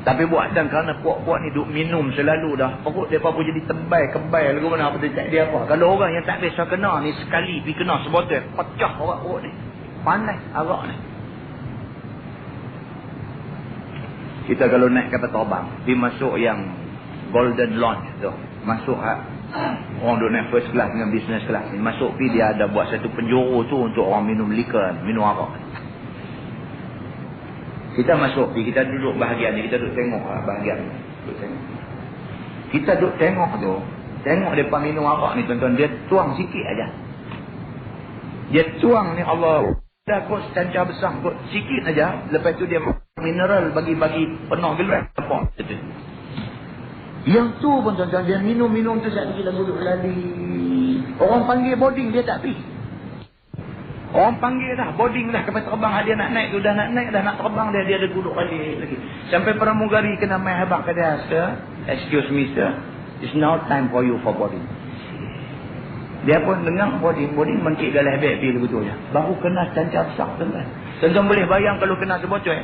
Tapi buat dan kerana puak-puak ni duk minum selalu dah, perut dia pun jadi tebal-kebal lagu mana apa dia apa. Kalau orang yang tak biasa kena ni, sekali pergi kena sebotol, pecah perut ni. Panas arak ni. Kita kalau naik kapal terbang, pergi masuk yang Golden Launch tu. Masuk orang duk naik first class dengan business class ni. Masuk pergi dia ada buat satu penjuru tu untuk orang minum liquor, minum arak.
Kita masuk, kita duduk bahagian ni, kita duduk tengok lah bahagian ni. Kita duduk tengok tu, tengok depan minum arak ni tuan-tuan, dia tuang sikit aja. Dia tuang ni Allah, dah kot secancar besar kot, sikit aja. Lepas tu dia mineral bagi-bagi penuh gelas. Apa? Yang tu pun tuan-tuan, dia minum-minum tu saat kita duduk lali. Orang panggil boarding, dia tak pergi. Orang panggil dah, boarding dah, kapal terbang dia nak naik tu, dah nak naik, dah nak terbang dia ada duduk balik lagi. Sampai pramugari kena main habak ke dia, sir, excuse me sir, it's now time for you for boarding. Dia pun dengar boarding mengkik galah habis pergi betul je. Baru kena cancap besar tuan-tuan. Tuan-tuan boleh bayang kalau kena sebocor.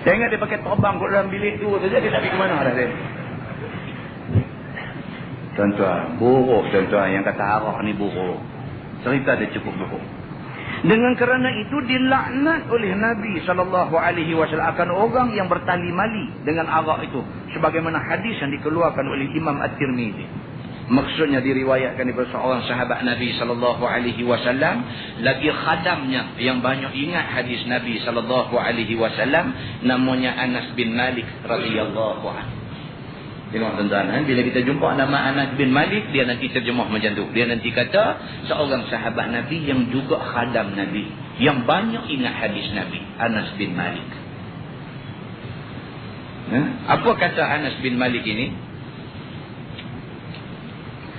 Saya ingat dia pakai terbang kat dalam bilik tu saja, dia tak pergi ke mana dah dia. Tuan-tuan, buruk tuan-tuan yang kata arak ni buruk. Cerita dia cukup buruk. Dengan kerana itu dilaknat oleh Nabi SAW akan orang yang bertali mali dengan arak itu. Sebagaimana hadis yang dikeluarkan oleh Imam At-Tirmidzi. Maksudnya diriwayatkan daripada seorang sahabat Nabi SAW. Lagi khadamnya yang banyak ingat hadis Nabi SAW. Namanya Anas bin Malik radhiyallahu anhu. Tengok tuan-tuan, bila kita jumpa nama Anas bin Malik, dia nanti terjemah macam tu. Dia nanti kata, seorang sahabat Nabi yang juga khadam Nabi. Yang banyak ingat hadis Nabi. Anas bin Malik. Apa kata Anas bin Malik ini?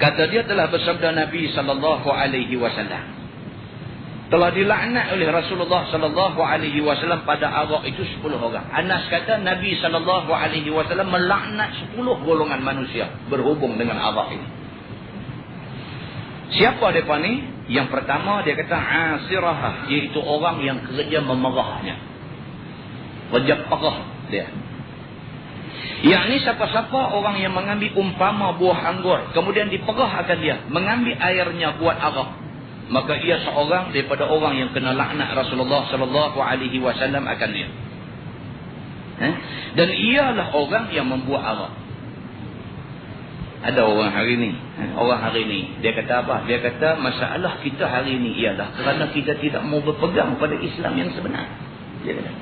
Kata dia telah bersabda Nabi SAW. Telah dilaknat oleh Rasulullah SAW pada arak itu 10 orang. Anas kata Nabi SAW melaknat 10 golongan manusia berhubung dengan arak ini. Siapa mereka ni? Yang pertama dia kata asirah, iaitu orang yang kerja memerahnya. Kerja perah dia. Yang ni siapa-siapa orang yang mengambil umpama buah anggur, kemudian diperah akan dia, mengambil airnya buat arak. Maka ia seorang daripada orang yang kena laknat Rasulullah SAW akan dia. Dan ialah orang yang membuat arak. Ada orang hari ni, dia kata apa? Dia kata masalah kita hari ni ialah kerana kita tidak mau berpegang pada Islam yang sebenar. Dia kata,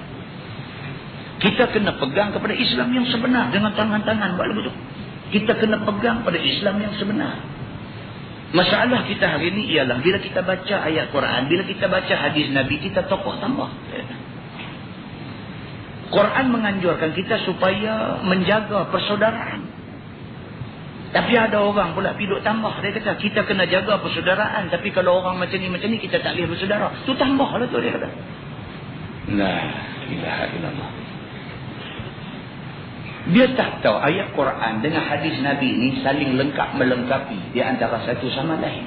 kita kena pegang kepada Islam yang sebenar dengan tangan-tangan buat begitu. Kita kena pegang pada Islam yang sebenar. Masalah kita hari ini ialah bila kita baca ayat Quran, bila kita baca hadis Nabi, kita tokok tambah. Quran menganjurkan kita supaya menjaga persaudaraan. Tapi ada orang pula piduk tambah. Dia kata kita kena jaga persaudaraan, tapi kalau orang macam ni kita tak boleh bersaudara. Tu tambahlah tu dia kata. La ilaha illallah. Dia tak tahu ayat Quran dengan hadis Nabi ni saling lengkap melengkapi di antara satu sama lain.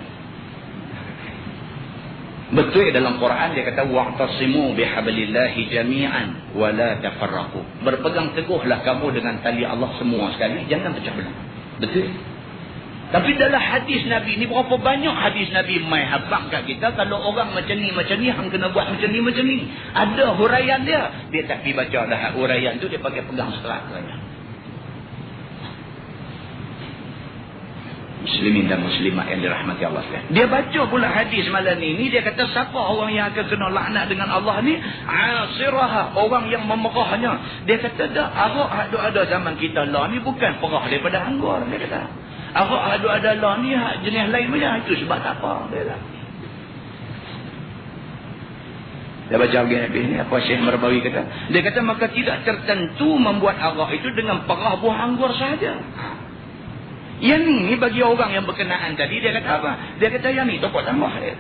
Betul dalam Quran dia kata wa'tasimu bihablillahi jami'an wa la tafarraqu. Berpegang teguhlah kamu dengan tali Allah semua sekali, jangan pecah belah. Betul. Tapi dalam hadis Nabi ni berapa banyak hadis Nabi mai habaq kat kita kalau orang macam ni hang kena buat macam ni. Ada huraian dia tak pergi baca dah huraian tu, dia pakai pegang serat saja. Muslimin dan muslimat yang dirahmati Allah sekalian. Dia baca pula hadis malam ni dia kata siapa orang yang akan kena laknat dengan Allah ni? Asirah, orang yang memerahnya. Dia kata dah arak ada zaman kita lah ni bukan perah daripada anggur, dia kata. Arak ada lah ni jenis lain macam itu sebab apa dia kata. Dia baca habis ni apa Syekh Marbawi kata. Dia kata maka tidak tertentu membuat arak itu dengan perah buah anggur sahaja. Yang ni bagi orang yang berkenaan tadi, dia kata apa? Dia kata yang ni tokok tambah dia.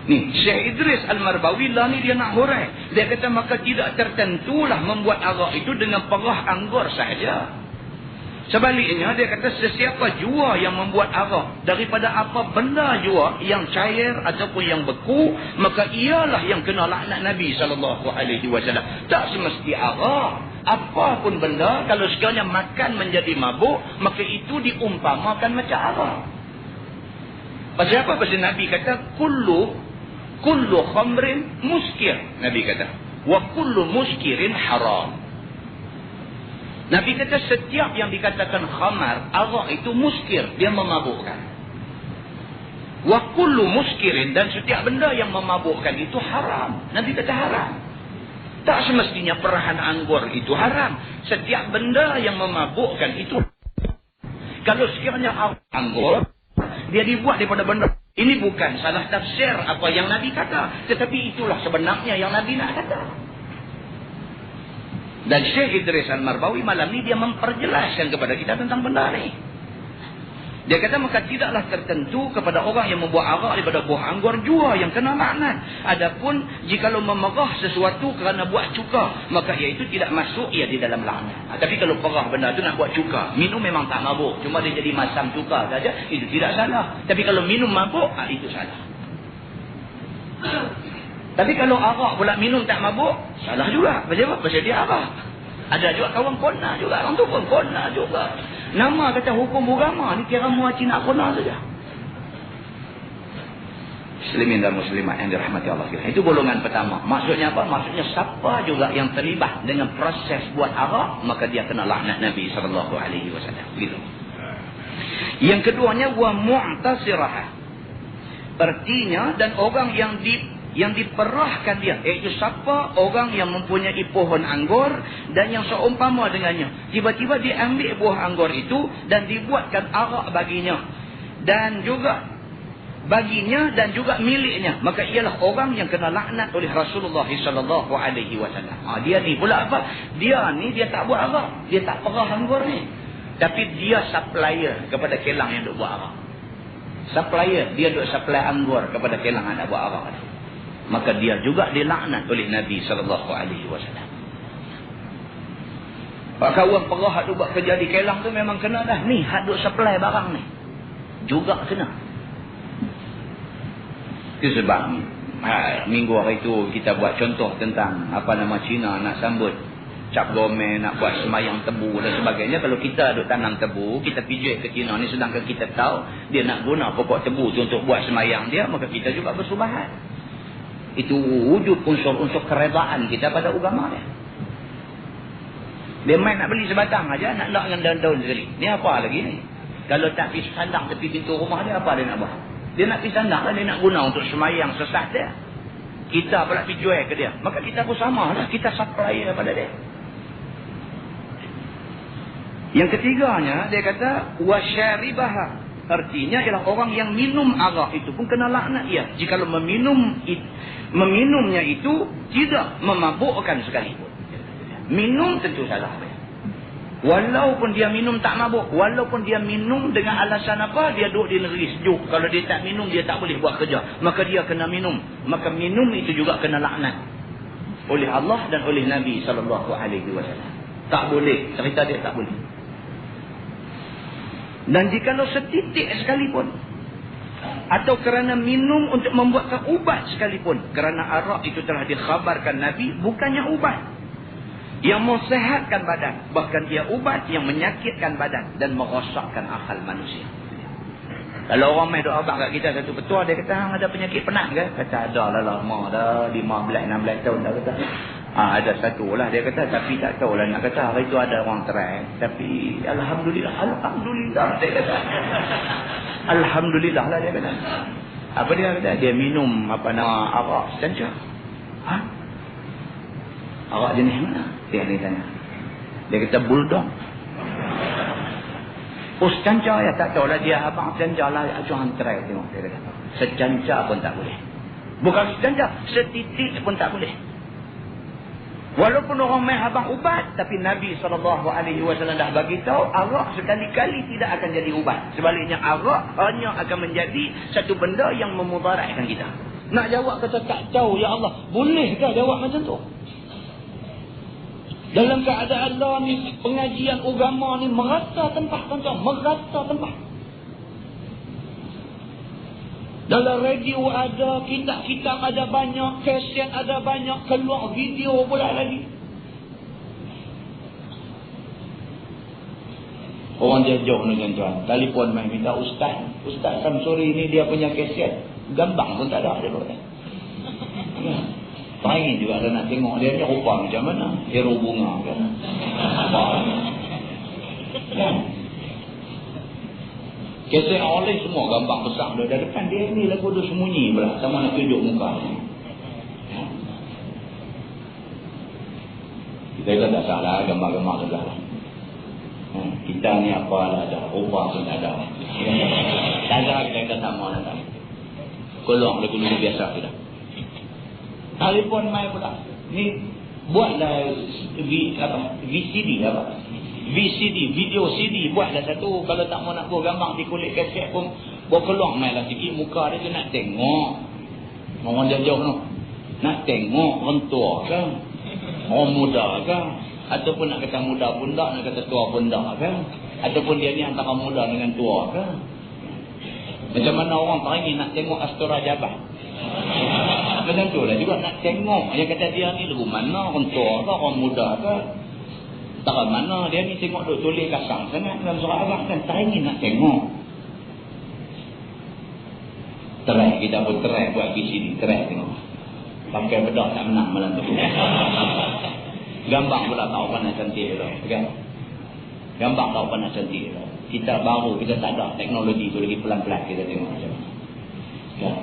Ni Syekh Idris Al-Marbawi lah ni dia nak hurai. Dia kata maka tidak tertentulah membuat arak itu dengan perah anggur sahaja. Sebaliknya dia kata sesiapa jua yang membuat arak daripada apa benda jua yang cair ataupun yang beku, maka ialah yang kena laknat Nabi SAW. Tak semesti arak. Apapun benda kalau sekiranya makan menjadi mabuk, maka itu diumpamakan macam arak. Pasal apa? Pasal Nabi kata kullu khamrin muskir. Nabi kata wa kullu muskirin haram. Nabi kata setiap yang dikatakan khamar, arak itu muskir, dia memabukkan. Wa kullu muskirin, dan setiap benda yang memabukkan itu haram. Nabi kata haram. Tak semestinya perahan anggur itu haram. Setiap benda yang memabukkan itu. Kalau sekiranya anggur, dia dibuat daripada benda. Ini bukan salah tafsir apa yang Nabi kata. Tetapi itulah sebenarnya yang Nabi nak kata. Dan Syekh Idris Al-Marbawi malam ni dia memperjelaskan kepada kita tentang benda ni. Dia kata maka tidaklah tertentu kepada orang yang membuat arak daripada buah anggur jua yang kena laknat. Adapun jikalau memerah sesuatu kerana buat cuka, maka iaitu tidak masuk ia di dalam laknat. Tapi kalau perah benda tu nak buat cuka, minum memang tak mabuk, cuma dia jadi masam cuka saja, itu tidak salah. Tapi kalau minum mabuk, itu salah. Tapi kalau arak pula minum tak mabuk, salah juga. Pasal apa? Pasal dia arak. Ada juga kawan kona juga. Orang tu pun kona juga. Nama kata hukum agama ni kira mua Cina kona saja. Muslimin dan muslimat yang dirahmati Allah. Itu golongan pertama. Maksudnya apa? Maksudnya siapa juga yang terlibat dengan proses buat arak, maka dia kena laknat Nabi SAW. Begitu. Yang keduanya, wa mu'tasirah. Artinya, dan orang yang diperahkan dia, iaitu siapa orang yang mempunyai pohon anggur dan yang seumpama dengannya, tiba-tiba diambil buah anggur itu dan dibuatkan arak baginya dan juga miliknya, maka ialah orang yang kena laknat oleh Rasulullah SAW. Dia ni pula apa? Dia tak buat arak, dia tak perah anggur ni, tapi dia supplier kepada kelang yang duk buat arak. Supplier, dia duk supply anggur kepada kelang yang nak buat arak. Maka dia juga dilaknat oleh Nabi SAW. Maka orang perah hak buat kerja di kelang tu memang kena dah. Ni hak duk supply barang ni juga kena. Itu sebab minggu hari itu kita buat contoh tentang Cina nak sambut Cap Gomez, nak buat semayang tebu dan sebagainya. Kalau kita duk tanam tebu, kita pijak ke Cina ni, sedangkan kita tahu dia nak guna pokok tebu tu untuk buat semayang dia, maka kita juga bersubahat. Itu wujud unsur-unsur keredaan kita pada agama dia. Dia main nak beli sebatang aja, nak dengan daun-daun sekali. Ni apa lagi ni? Kalau tak pergi sandang tepi pintu rumah dia, apa dia nak buat? Dia nak pergi sandang lah, dia nak guna untuk semayang sesat dia. Kita pula pergi jual ke dia. Maka kita pun sama lah, kita supplier pada dia. Yang ketiganya, dia kata, wasyaribaha. Artinya ialah orang yang minum arak itu pun kena laknat ia. Jikalau meminumnya itu tidak memabukkan sekalipun. Minum tentu salah. Walaupun dia minum tak mabuk, walaupun dia minum dengan alasan apa, dia duduk di negeri sejuk. Kalau dia tak minum, dia tak boleh buat kerja. Maka dia kena minum. Maka minum itu juga kena laknat oleh Allah dan oleh Nabi SAW. Tak boleh. Cerita dia tak boleh. Dan jikalau setitik sekalipun, atau kerana minum untuk membuatkan ubat sekalipun, kerana arak itu telah dikhabarkan Nabi bukannya ubat yang mensihatkan badan, bahkan ia ubat yang menyakitkan badan dan merosakkan akal manusia. Kalau orang main doa abang kat kita satu petua, dia kata hang ada penyakit penat ke? Kata ada lah lama dah, 15-16 tahun dah kata. Ada satu lah dia kata, tapi tak tahulah nak kata hari itu ada orang try, tapi Alhamdulillah dia kata. Alhamdulillah lah dia kata. Apa dia kata? Dia minum arak secanca. Arak jenis mana? Dia tanya. Dia kata bulldog. Oh secanca ya, tak tahulah dia abang secanca lah, jangan try tengok dia kata. Secanca pun tak boleh. Bukan secanca, setitik pun tak boleh. Walaupun orang main abang ubat, tapi Nabi SAW dah bagi tahu arak sekali-kali tidak akan jadi ubat. Sebaliknya arak hanya akan menjadi satu benda yang memudaratkan kita. Nak jawab kata tak tahu, ya Allah, bolehkah jawab macam tu? Dalam keadaan lah ni, pengajian agama ni merata tempat, tuan-tuan, merata tempat. Dalam radio ada, kitab-kitab ada banyak, kaset ada banyak, keluar video pula lagi. Orang jauh ni tuan-tuan, telefon main minta Ustaz Samsuri ni dia punya kaset, gambar pun tak ada dia boleh. Pengen juga ada nak tengok dia rupa macam mana, hero bunga kan. Apa?
Keset oleh semua gambar besar dia dari depan dia ni lagu dia sembunyi pula. Sama nak tunjuk muka. Kita kata tak salah gambar-gambar tu lah. Kita ni apa ada, rupa pun tak ada. Tak ada kita kata sama nak tak. Kolong lagu biasa kita. Telefon mai pula. Ni buatlah VCD apa? VCD, video CD buatlah satu. Kalau tak mau nak buat gambar di kulit kaset pun buat keluar mai lah sikit muka dia tu nak tengok. Orang jauh-jauh tu. Nak tengok orang tua ke? Orang muda ke? Ataupun nak kata muda pun tak, nak kata tua pun tak ke? Ataupun dia ni antara muda dengan tua ke? Macam mana orang teringin nak tengok Astora Jabah? Macam tu lah juga nak tengok. Dia kata dia ni lagu mana, orang tua ke, orang muda ke? Tak mana dia ni tengok duk tulis kasar sangat dalam surah Al-Baqarah kan. Teringin nak tengok. Terai, kita pun terai buat VCD, terai tengok. Pakai bedak tak menang malam tu. Gambar pula tahu pandai cantik tu kan. Gambar tahu pandai cantik tu. Kita baru, kita tak ada teknologi tu lagi pelan-pelan kita tengok macam mana. Kan?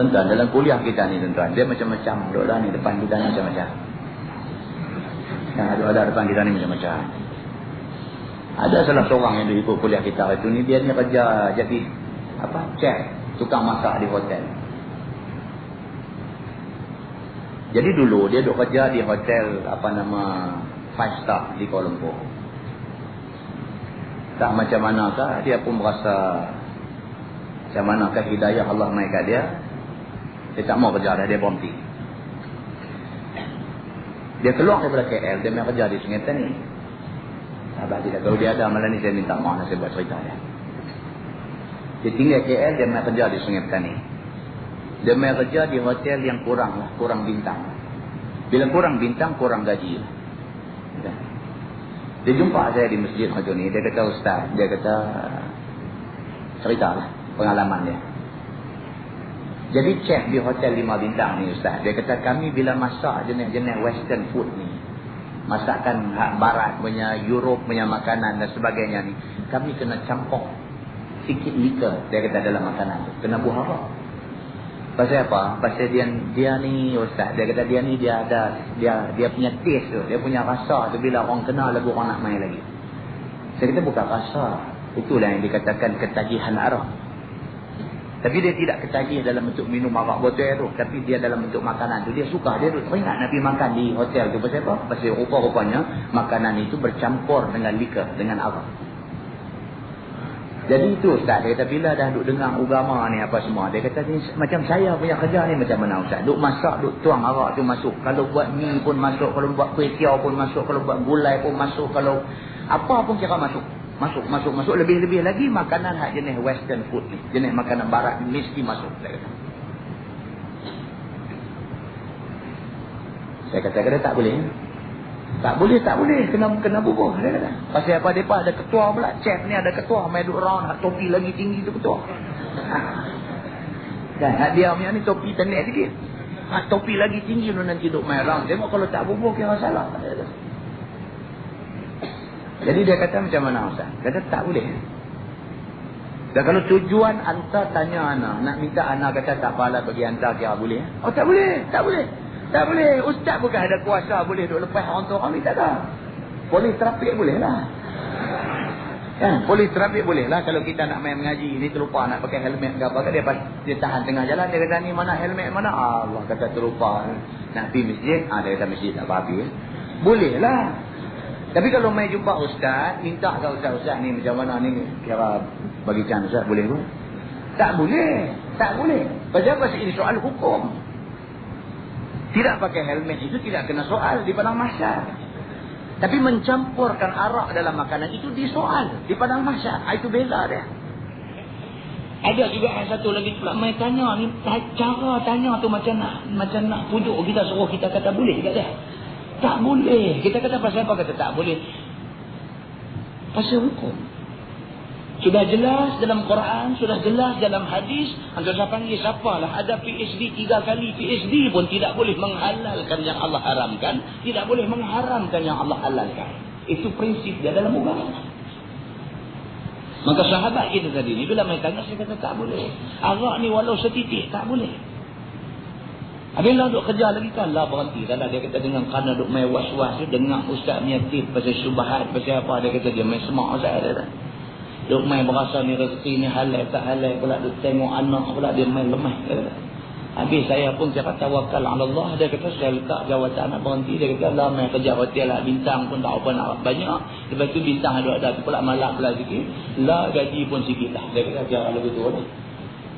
Tuan-tuan, dalam kuliah kita ni tuan-tuan, dia macam-macam duduk lah ni depan kita ni macam-macam. Ada depan kita ni macam-macam. Ada salah seorang yang dia ikut kuliah kita itu ni, dia ni kerja jadi apa? Chef, tukang masak di hotel. Jadi dulu dia duk kerja di hotel apa nama 5 star di Kuala Lumpur. Tak macam manakah dia pun merasa macam manakah hidayah Allah mai kat dia. Dia tak mau kerja dah, dia berhenti. Dia keluar daripada KL, dia main kerja di Sungai Tani. Sahabat tidak, kalau dia ada malam ni saya minta maaf nak saya buat cerita dia. Dia tinggal KL, dia main kerja di Sungai Tani. Dia main kerja di hotel yang kurang bintang. Bila kurang bintang, kurang gaji. Dia jumpa saya di masjid macam ni, dia kata ustaz, dia kata ceritalah pengalaman dia. Jadi chef di hotel 5 bintang ni ustaz, dia kata kami bila masak jenis-jenis western food ni, masakan barat punya, Europe punya makanan dan sebagainya ni, kami kena campur sikit liquor, dia kata dalam makanan tu, kena buah apa? Pasal apa? Pasal dia ni ustaz, dia kata dia ni dia punya taste tu, dia punya rasa tu, bila orang kenal lagu orang nak main lagi. Saya kata bukan rasa, itulah yang dikatakan ketagihan arah. Tapi dia tidak ketagih dalam bentuk minum arak botol tu, tapi dia dalam bentuk makanan tu. Dia suka, dia teringat nak pergi makan di hotel tu. Pasal apa? Pasal rupa-rupanya makanan itu bercampur dengan liquor, dengan arak. Jadi itu ustaz, dia kata bila dah duk dengar agama ni apa semua, dia kata ni macam saya punya kerja ni macam mana ustaz? Duk masak, duk tuang arak tu masuk. Kalau buat mi pun masuk, kalau buat kuih tiaw pun masuk, kalau buat gulai pun masuk, kalau apa pun kira masuk. Masuk. Lebih-lebih lagi makanan hak jenis western food ni. Jenis makanan barat ni mesti masuk. Saya kata tak boleh. Tak boleh. Kena bubuh. Dia kata. Pasal apa mereka ada ketua pula. Chef ni ada ketua. Main duduk round. Hak topi lagi tinggi tu ketua. Dan hak dia punya ni topi pendek sikit. Hak topi lagi tinggi tu nanti duduk main round. Tengok kalau tak bubuh kira salah. Jadi dia kata macam mana ustaz? Kata tak boleh. Dan kalau tujuan anta tanya anak, nak minta anak kata tak apalah bagi anta kira boleh. Oh tak boleh. Ustaz bukan ada kuasa boleh duk lepas orang tu orang ni, tak ada. Polis trafik boleh lah. Kan? Polis trafik boleh lah kalau kita nak main mengaji. Ni terlupa nak pakai helmet ke apa ke, dia tahan tengah jalan, dia kata ni mana helmet mana. Allah kata terlupa. Nak pergi masjid, dia kata masjid tak apa-apa. Boleh lah. Tapi kalau mai jumpa ustaz, minta ke ustaz ni macam mana ni, kira bagi can ustaz boleh ke? Tak boleh. Pasal ini soal hukum. Tidak pakai helmet itu tidak kena soal di padang mahsyar. Tapi mencampurkan arak dalam makanan itu disoal di padang mahsyar. Itu beza dia. Ada juga satu lagi pula mai tanya ni, cara tanya tu macam nak pujuk kita, suruh kita kata boleh ke tak? Tak boleh. Kita kata pasal apa? Kata tak boleh. Pasal hukum. Sudah jelas dalam Quran, sudah jelas dalam hadis. Antum saya panggil siapalah. Ada PhD 3 kali. PhD pun tidak boleh menghalalkan yang Allah haramkan. Tidak boleh mengharamkan yang Allah halalkan. Itu prinsip dia dalam agama. Maka sahabat kita tadi ni bila mereka tanya, saya kata tak boleh. Arak ni walau setitik tak boleh. Habis lah duk kerja lagi kan, lah berhenti. Kalau dia kata dengan kerana duk main was-was, dengar ustaz punya tip pasal syubhat, pasal apa, dia kata dia main semak ustaz dia. Duk main berasa ni rezeki ni halal tak halal pula, duk tengok anak pula dia main lemah. Habis saya pun cakap tawakal ala Allah. Dia kata saya letak jawatan nak berhenti. Dia kata lah main kerja hotel lah, bintang pun tak apa nak banyak. Lepas tu bintang ada tu pula malak pula sikit. Lah gaji pun sikit lah. Dia kata jangan lebih tu lah.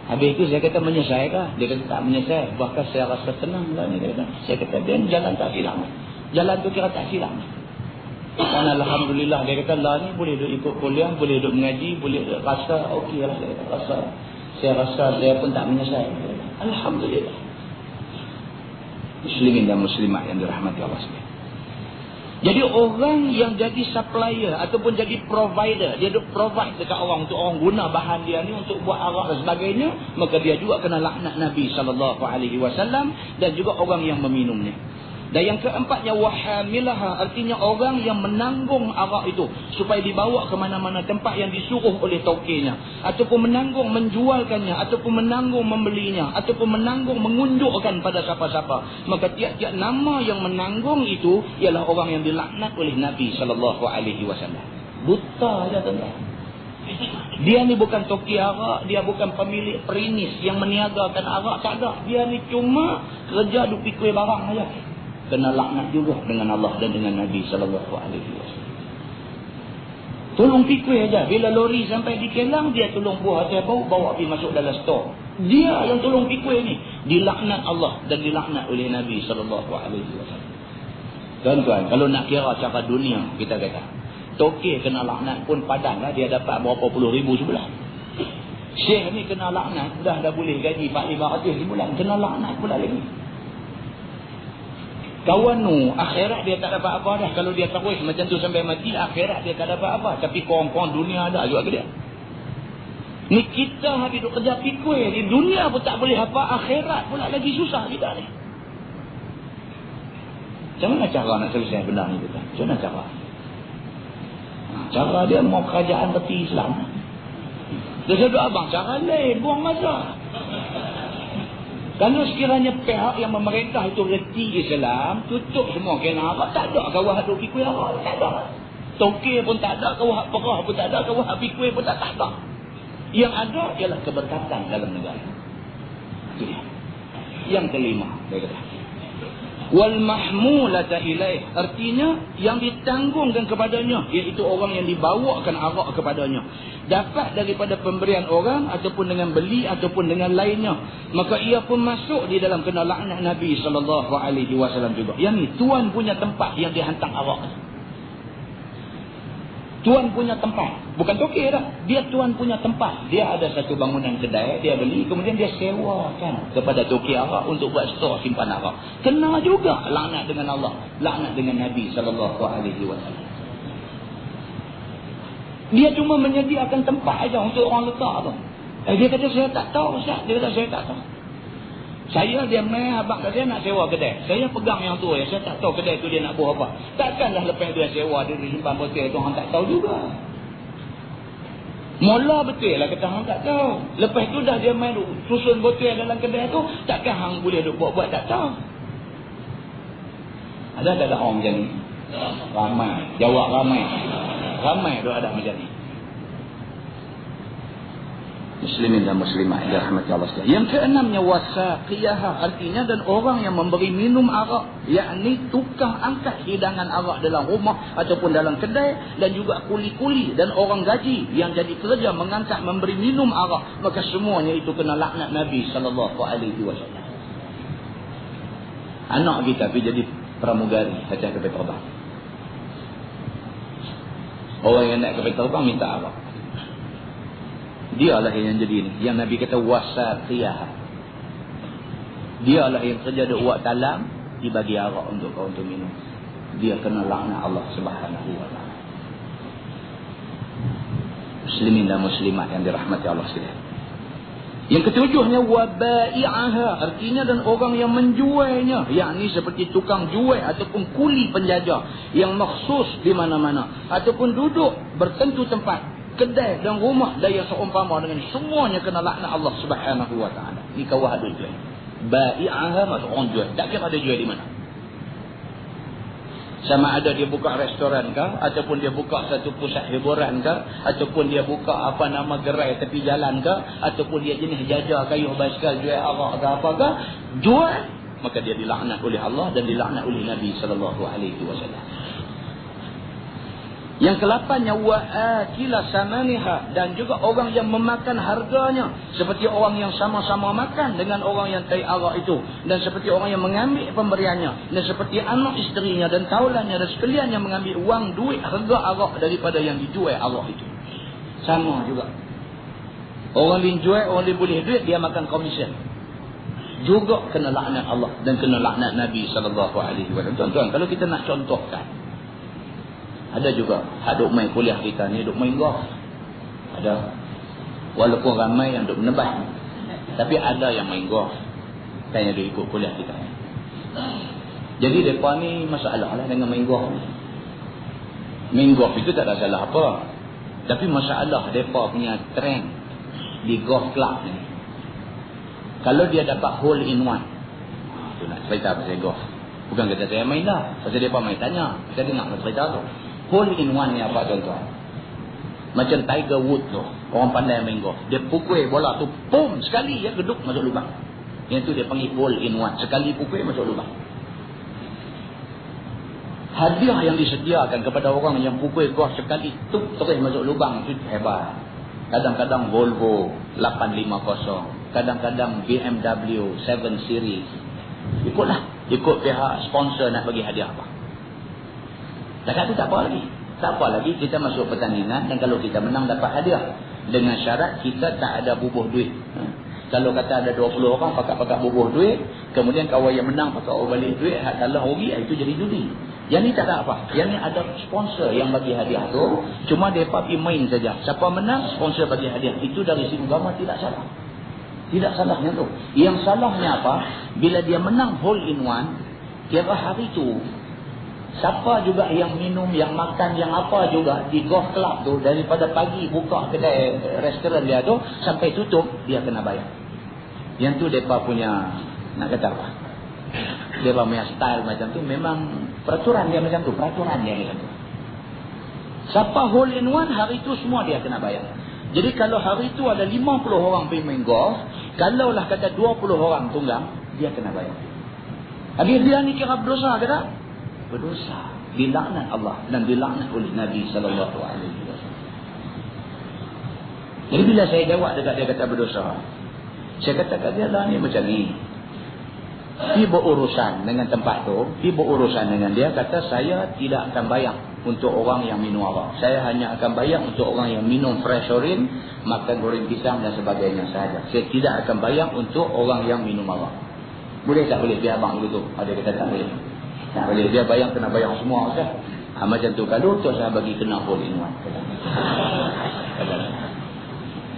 Habis itu saya kata menyesal kah? Dia kata tak menyesal. Bahkan saya rasa tenang lah ni. Dia kata. Saya kata dia jalan tak silap. Jalan tu kira tak silap. Dan alhamdulillah dia kata lah ni boleh duk ikut kuliah, boleh duk mengaji, boleh duk rasa okey lah. Dia kata saya rasa saya pun tak menyesal. Alhamdulillah. Muslimin dan muslimat yang dirahmati Allah SWT. Jadi orang yang jadi supplier ataupun jadi provider, dia duk provide dekat orang untuk orang guna bahan dia ni untuk buat arak dan sebagainya, maka dia juga kena laknat Nabi SAW dan juga orang yang meminumnya. Dan yang keempatnya wahamilaha, artinya orang yang menanggung arak itu supaya dibawa ke mana-mana tempat yang disuruh oleh tauqirnya, ataupun menanggung menjualkannya, ataupun menanggung membelinya, ataupun menanggung mengunjukkan pada siapa-siapa. Maka tiap-tiap nama yang menanggung itu ialah orang yang dilaknat oleh Nabi SAW. Buta aja tuan-tuan. Dia ni bukan tauqir arak, dia bukan pemilik perinis yang meniagakan arak, tak ada. Dia ni cuma kerja duk pikul barang aja. Kena laknat juga dengan Allah dan dengan Nabi SAW. Tolong pikul aja. Bila lori sampai di Kelang, dia tolong buah hati bau, bawa pergi masuk dalam stor. Dia yang tolong pikul ni. Dilaknat Allah dan dilaknat oleh Nabi SAW. Tuan-tuan, kalau nak kira cara dunia, kita kata tokir kena laknat pun padan lah. Dia dapat berapa puluh ribu sebulan. Syekh ni kena laknat, dah boleh gaji 400-500 sebulan. Kena laknat pula lagi. Kawan nu, akhirat dia tak dapat apa dah. Kalau dia terus macam tu sampai mati, akhirat dia tak dapat apa. Tapi korang-korang dunia ada juga ke dia. Ni kita habis duk kerja pikul di dunia pun tak boleh apa, akhirat pula lagi susah kita ni. Macam mana cara nak selesai benda ni kita? Macam mana cara? Cara dia mau kerajaan reti Islam. Dia cakap abang, cara lain, buang masa. Kalau sekiranya pihak yang memerintah itu reti Islam, tutup semua kena arak, tak ada kawah duk pikul arak, tak ada. Tokir pun tak ada, kawah perah pun tak ada, kawah pikul pun tak ada. Yang ada ialah keberkatan dalam negara. Itu dia. Yang kelima, dia kata. Wal mahmulata ilaih, artinya yang ditanggungkan kepadanya, iaitu orang yang dibawakan arak kepadanya, dapat daripada pemberian orang ataupun dengan beli ataupun dengan lainnya, maka ia pun masuk di dalam kena laknat Nabi SAW juga. Yang ni tuan punya tempat yang dihantar arak. Tuan punya tempat, bukan tokir dah. Dia tuan punya tempat. Dia ada satu bangunan kedai, dia beli, kemudian dia sewakan kepada tokir arak untuk buat stor simpan arak. Kena juga laknat dengan Allah, laknat dengan Nabi SAW. Dia cuma menyediakan tempat aja untuk orang letak tu. Dia kata saya tak tahu Ustaz. Dia kata saya tak tahu. Saya dia main abang kata saya nak sewa kedai. Saya pegang yang tu, saya tak tahu kedai tu dia nak buat apa. Takkanlah lepas tu dia sewa, dia simpan botol tu orang tak tahu juga. Mula betul lah kata hang tak tahu. Lepas tu dah dia main susun botol dalam kedai tu, takkan hang boleh duk buat-buat tak tahu. Ada orang macam ni. Ramai, jawab ramai. Ramai tu ada macam ni. Muslimin dan muslimat yang dirahmati Allah sekalian. Yang keenamnya wasaqiyah, artinya dan orang yang memberi minum arak, yakni tukang angkat hidangan arak dalam rumah ataupun dalam kedai, dan juga kuli-kuli dan orang gaji yang jadi kerja mengangkat memberi minum arak, maka semuanya itu kena laknat Nabi SAW. Anak kita pergi jadi pramugari atas kapal terbang. Orang yang naik kapal terbang minta arak. Dialah yang jadi ni. Yang Nabi kata wasaqiyah. Dialah yang kerja duk buat talam, dibagi arak untuk kau untuk minum. Dia kena laknat Allah Subhanahu wa taala. Muslimin dan muslimat yang dirahmati Allah sekalian. Yang ketujuhnya wabai'aha, artinya dan orang yang menjualnya, yakni seperti tukang jual ataupun kuli penjajah yang maksus di mana-mana ataupun duduk bertentu tempat kedai dan rumah dan yang seumpama dengan semuanya kena laknat Allah Subhanahu wa taala. Ni kawah ada jual. Bai'aha maksud orang jual. Tak kira ada jual di mana. Sama ada dia buka restoran ke, ataupun dia buka satu pusat hiburan ke, ataupun dia buka apa nama gerai tepi jalan ke, ataupun dia jenis jajar kayu basikal jual arak ke apa ke, jual, maka dia dilaknat oleh Allah dan dilaknat oleh Nabi sallallahu alaihi wasallam. Yang ke-8nya wa akila samaniha, dan juga orang yang memakan harganya, seperti orang yang sama-sama makan dengan orang yang tai arak itu, dan seperti orang yang mengambil pemberiannya, dan seperti anak isterinya dan taulannya dan sekalian yang mengambil wang duit harga arak daripada yang dijual arak itu. Sama juga. Orang yang jual, orang yang boleh duit, dia makan komisen. Juga kena laknat Allah dan kena laknat Nabi sallallahu alaihi wasallam. Tuan-tuan, kalau kita nak contohkan, ada juga duk main kuliah kita ni, duk main golf. Ada. Walaupun ramai yang duk menebas, tapi ada yang main golf. Tanya dia ikut kuliah kita. Jadi mereka ni masalah lah dengan main golf. Main golf itu tak ada salah apa. Tapi masalah mereka punya trend di golf club ni. Kalau dia dapat hole in one. Tu nak cerita pasal golf. Bukan kata saya main dah. Pasal mereka main tanya. Saya dengar cerita tu. Hole in one ni apa tuan-tuan? Macam Tiger Woods tu. Orang pandai main golf. Dia pukul bola tu. Pum! Sekali dia geduk masuk lubang. Yang tu dia panggil hole in one. Sekali pukul masuk lubang. Hadiah yang disediakan kepada orang yang pukul golf sekali tu terus masuk lubang. Itu hebat. Kadang-kadang Volvo 850. Kadang-kadang BMW 7 Series. Ikutlah. Ikut pihak sponsor nak bagi hadiah apa. Dekat tu tak apa lagi. Tak apa lagi kita masuk pertandingan dan kalau kita menang dapat hadiah. Dengan syarat kita tak ada bubuh duit. Kalau kata ada 20 orang pakat-pakat bubuh duit, kemudian kawan yang menang pakat balik duit, hak kalah rugi, itu jadi judi. Yang ni tak ada apa. Yang ni ada sponsor yang bagi hadiah tu. Cuma mereka pergi main saja. Siapa menang, sponsor bagi hadiah. Itu dari segi agama tidak salah. Tidak salahnya tu. Yang salahnya apa? Bila dia menang hole in one, kira hari tu siapa juga yang minum, yang makan, yang apa juga di golf club tu, daripada pagi buka kedai restoran dia tu sampai tutup, dia kena bayar. Yang tu mereka punya, nak kata apa, mereka punya style macam tu. Memang peraturan dia macam tu. Peraturan dia macam tu. Siapa hole in one, hari tu semua dia kena bayar. Jadi kalau hari tu ada 50 orang pergi main golf, kalaulah kata 20 orang tunggang, dia kena bayar. Habis dia ni kira berdosa ke tak? Berdosa. Dilaknat Allah dan dilaknat oleh Nabi sallallahu alaihi wasallam. Jadi bila saya jawab dekat dia kata berdosa, saya kata kat dia lah ni macam ni. Dia berurusan dengan tempat tu, dia berurusan dengan dia, kata saya tidak akan bayar untuk orang yang minum arak. Saya hanya akan bayar untuk orang yang minum fresh orange, makan goreng pisang dan sebagainya sahaja. Saya tidak akan bayar untuk orang yang minum arak. Boleh tak boleh biar abang begitu? Ada kata tak boleh. Tak boleh, dia bayang kena bayang semua kan. Macam tu kalau tu saya bagi kena hole in one.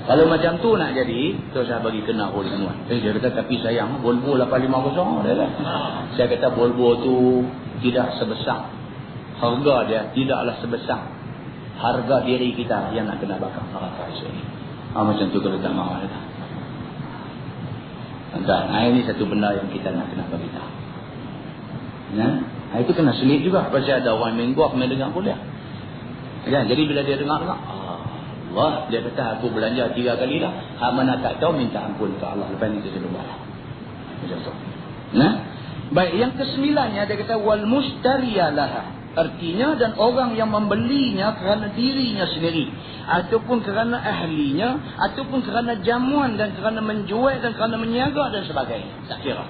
Kalau macam tu nak jadi, tu saya bagi kena hole in one. Dia kata tapi sayang Volvo 850 dia lah. Saya kata Volvo tu tidak sebesar, harga dia tidaklah sebesar harga diri kita yang nak kena bakar neraka esok ni. Macam tu kalau tak mahu dah. Tuan-tuan, ini satu benda yang kita nak kena bagi tahu. Itu kena selit juga. Pasal ada orang main golf, main dengar kuliah kan? Jadi bila dia dengar Allah, dia kata aku belanja 3 kali dah. Hak mana tak tahu minta ampun ke Allah. Lepas ni dia lupa lah. Macam tu. Baik, yang ke-9nya dia kata wal mustariyalaha. Artinya dan orang yang membelinya kerana dirinya sendiri, ataupun kerana ahlinya, ataupun kerana jamuan dan kerana menjual dan kerana menyiaga dan sebagainya. Tak kira.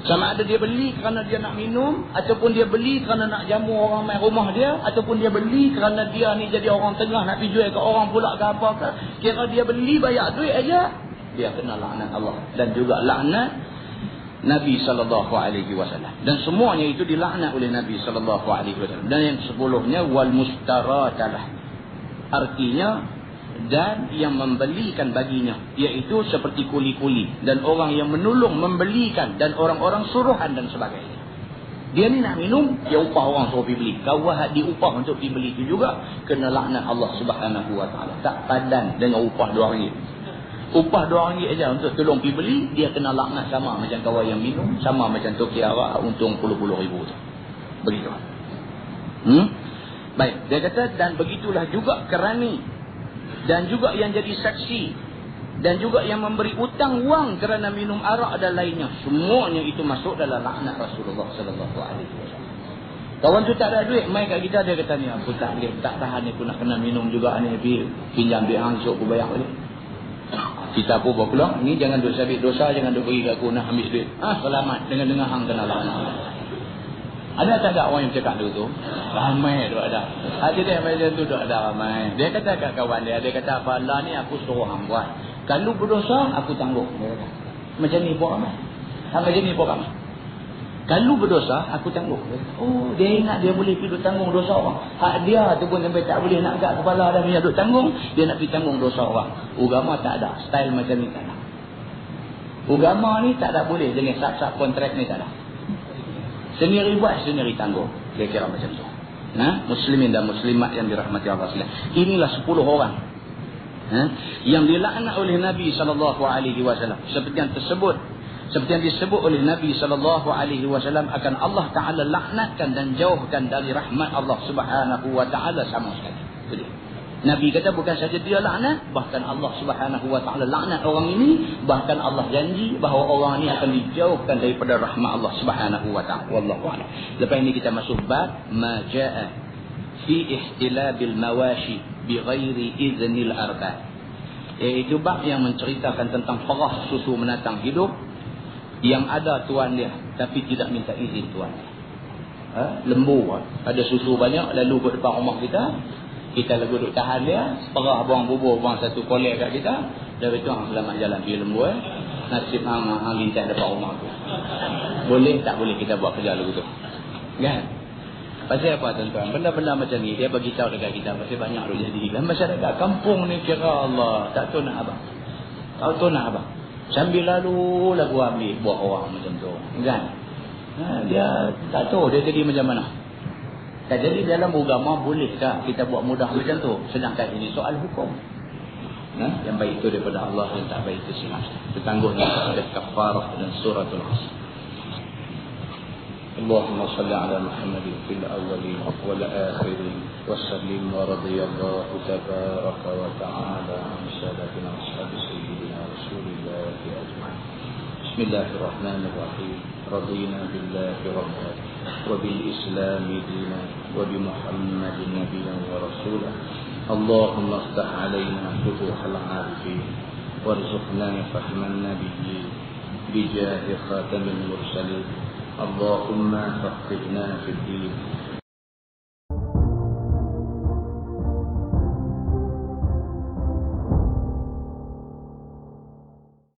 Sama ada dia beli kerana dia nak minum, ataupun dia beli kerana nak jamu orang main rumah dia, ataupun dia beli kerana dia ni jadi orang tengah nak pergi jual ke orang pula ke apa ke. Kira dia beli bayar duit aja, dia kena laknat Allah dan juga laknat Nabi SAW. Dan semuanya itu dilaknat oleh Nabi SAW. Dan yang 10-nya wal mustaratalah. Artinya dan yang membelikan baginya, iaitu seperti kuli-kuli dan orang yang menolong membelikan dan orang-orang suruhan dan sebagainya. Dia ni nak minum, dia upah orang suruh pergi beli. Kawan diupah untuk pergi beli itu juga, kena laknat Allah Subhanahu Wa Taala. Tak padan dengan upah RM2. Upah RM2 aja untuk tolong pergi beli, dia kena laknat sama macam kawan yang minum, sama macam toki arak untung puluh-puluh ribu tu. Begitu. Baik, dia kata dan begitulah juga kerani dan juga yang jadi saksi dan juga yang memberi utang wang kerana minum arak dan lainnya, semuanya itu masuk dalam laknat Rasulullah sallallahu alaihi wasallam. Kawan tu tak ada duit, mai kat kita, dia kata ni aku tak boleh, tak tahan ni, aku nak kena minum juga ni, pinjam duit hang esok aku bayar balik. Kita pun berkeluar, ni jangan duk sabit dosa, jangan duk bagi kat aku nak ambil duit. Selamat dengan hang kena laknat. Ada tak ada orang yang cakap tu? Ramai tu ada. Ada dia macam tu ada ramai. Dia kata kat kawan dia kata apa lah ni aku suruh hang buat. Kalau berdosa aku tanggung. Dia kata. Macam ni pun ramai. Macam ni pun ramai. Kalau berdosa aku tanggung. Oh, dia ingat dia boleh pergi tanggung dosa orang. Hak dia tu pun sampai tak boleh nak kat kepala dah punya duk tanggung, dia nak pergi tanggung dosa orang. Agama tak ada style macam ni, tak ada. Agama ni tak ada boleh dengan sab-sab kontrak ni, tak ada. Sendiri buat, sendiri tanggung. Dia kira macam tu. Muslimin dan muslimat yang dirahmati Allah sekalian. Inilah 10 orang yang dilaknat oleh Nabi SAW. Seperti yang disebut oleh Nabi SAW akan Allah Ta'ala laknatkan dan jauhkan dari rahmat Allah Subhanahu Wa Ta'ala sama sekali. Jadi, Nabi kata bukan saja dia laknat, bahkan Allah Subhanahu Wa Ta'ala laknat orang ini, bahkan Allah janji bahawa orang ini akan dijauhkan daripada rahmat Allah Subhanahu Wa Ta'ala. Wallahu a'lam. Lepas ini kita masuk bab ma jaa fi ihtilabil mawashi bighairi iznil arbab. Iaitu bab yang menceritakan tentang perah susu menatang hidup yang ada tuan dia tapi tidak minta izin tuan dia. Lembu ada susu banyak lalu ke depan rumah kita lagu duduk tahan dia, perah buang bubur, buang satu kolek kat kita, dari tu hang selamat jalan pergi lembu. Nasib hang lintas depan rumah tu. Boleh tak boleh kita buat kerja lagu tu? Kan? Pasal apa tuan-tuan? Benda-benda macam ni dia bagi tahu dekat kita pasal banyak duk jadi. Dan masyarakat kampung ni kira Allah tak tahu nak apa. Tak tahu nak apa. Sambil lalu ambil buah orang macam tu. Kan? Dia tak tahu dia jadi macam mana. Jadi dalam agama bolehkah kita buat mudah macam tu? Sedangkan ini soal hukum. Yang baik itu daripada Allah, yang tak baik itu silap. Setangguhnya ada kafarah dan suratul Asr. Allahumma salli ala Muhammadin fil awwalin wal akhirin wa sallim wa radiyallahu tabaraka wa ta'ala an sadatina ashabi sayyidina Rasulillah ajma'in. Bismillahirrahmanirrahim. Radina billahi rabban وبالإسلام دينا وبمحمد نبيا ورسولا اللهم افتح علينا فتوح العارفين وارزقنا فهم النبيين بجاه خاتم المرسلين اللهم فقهنا في الدين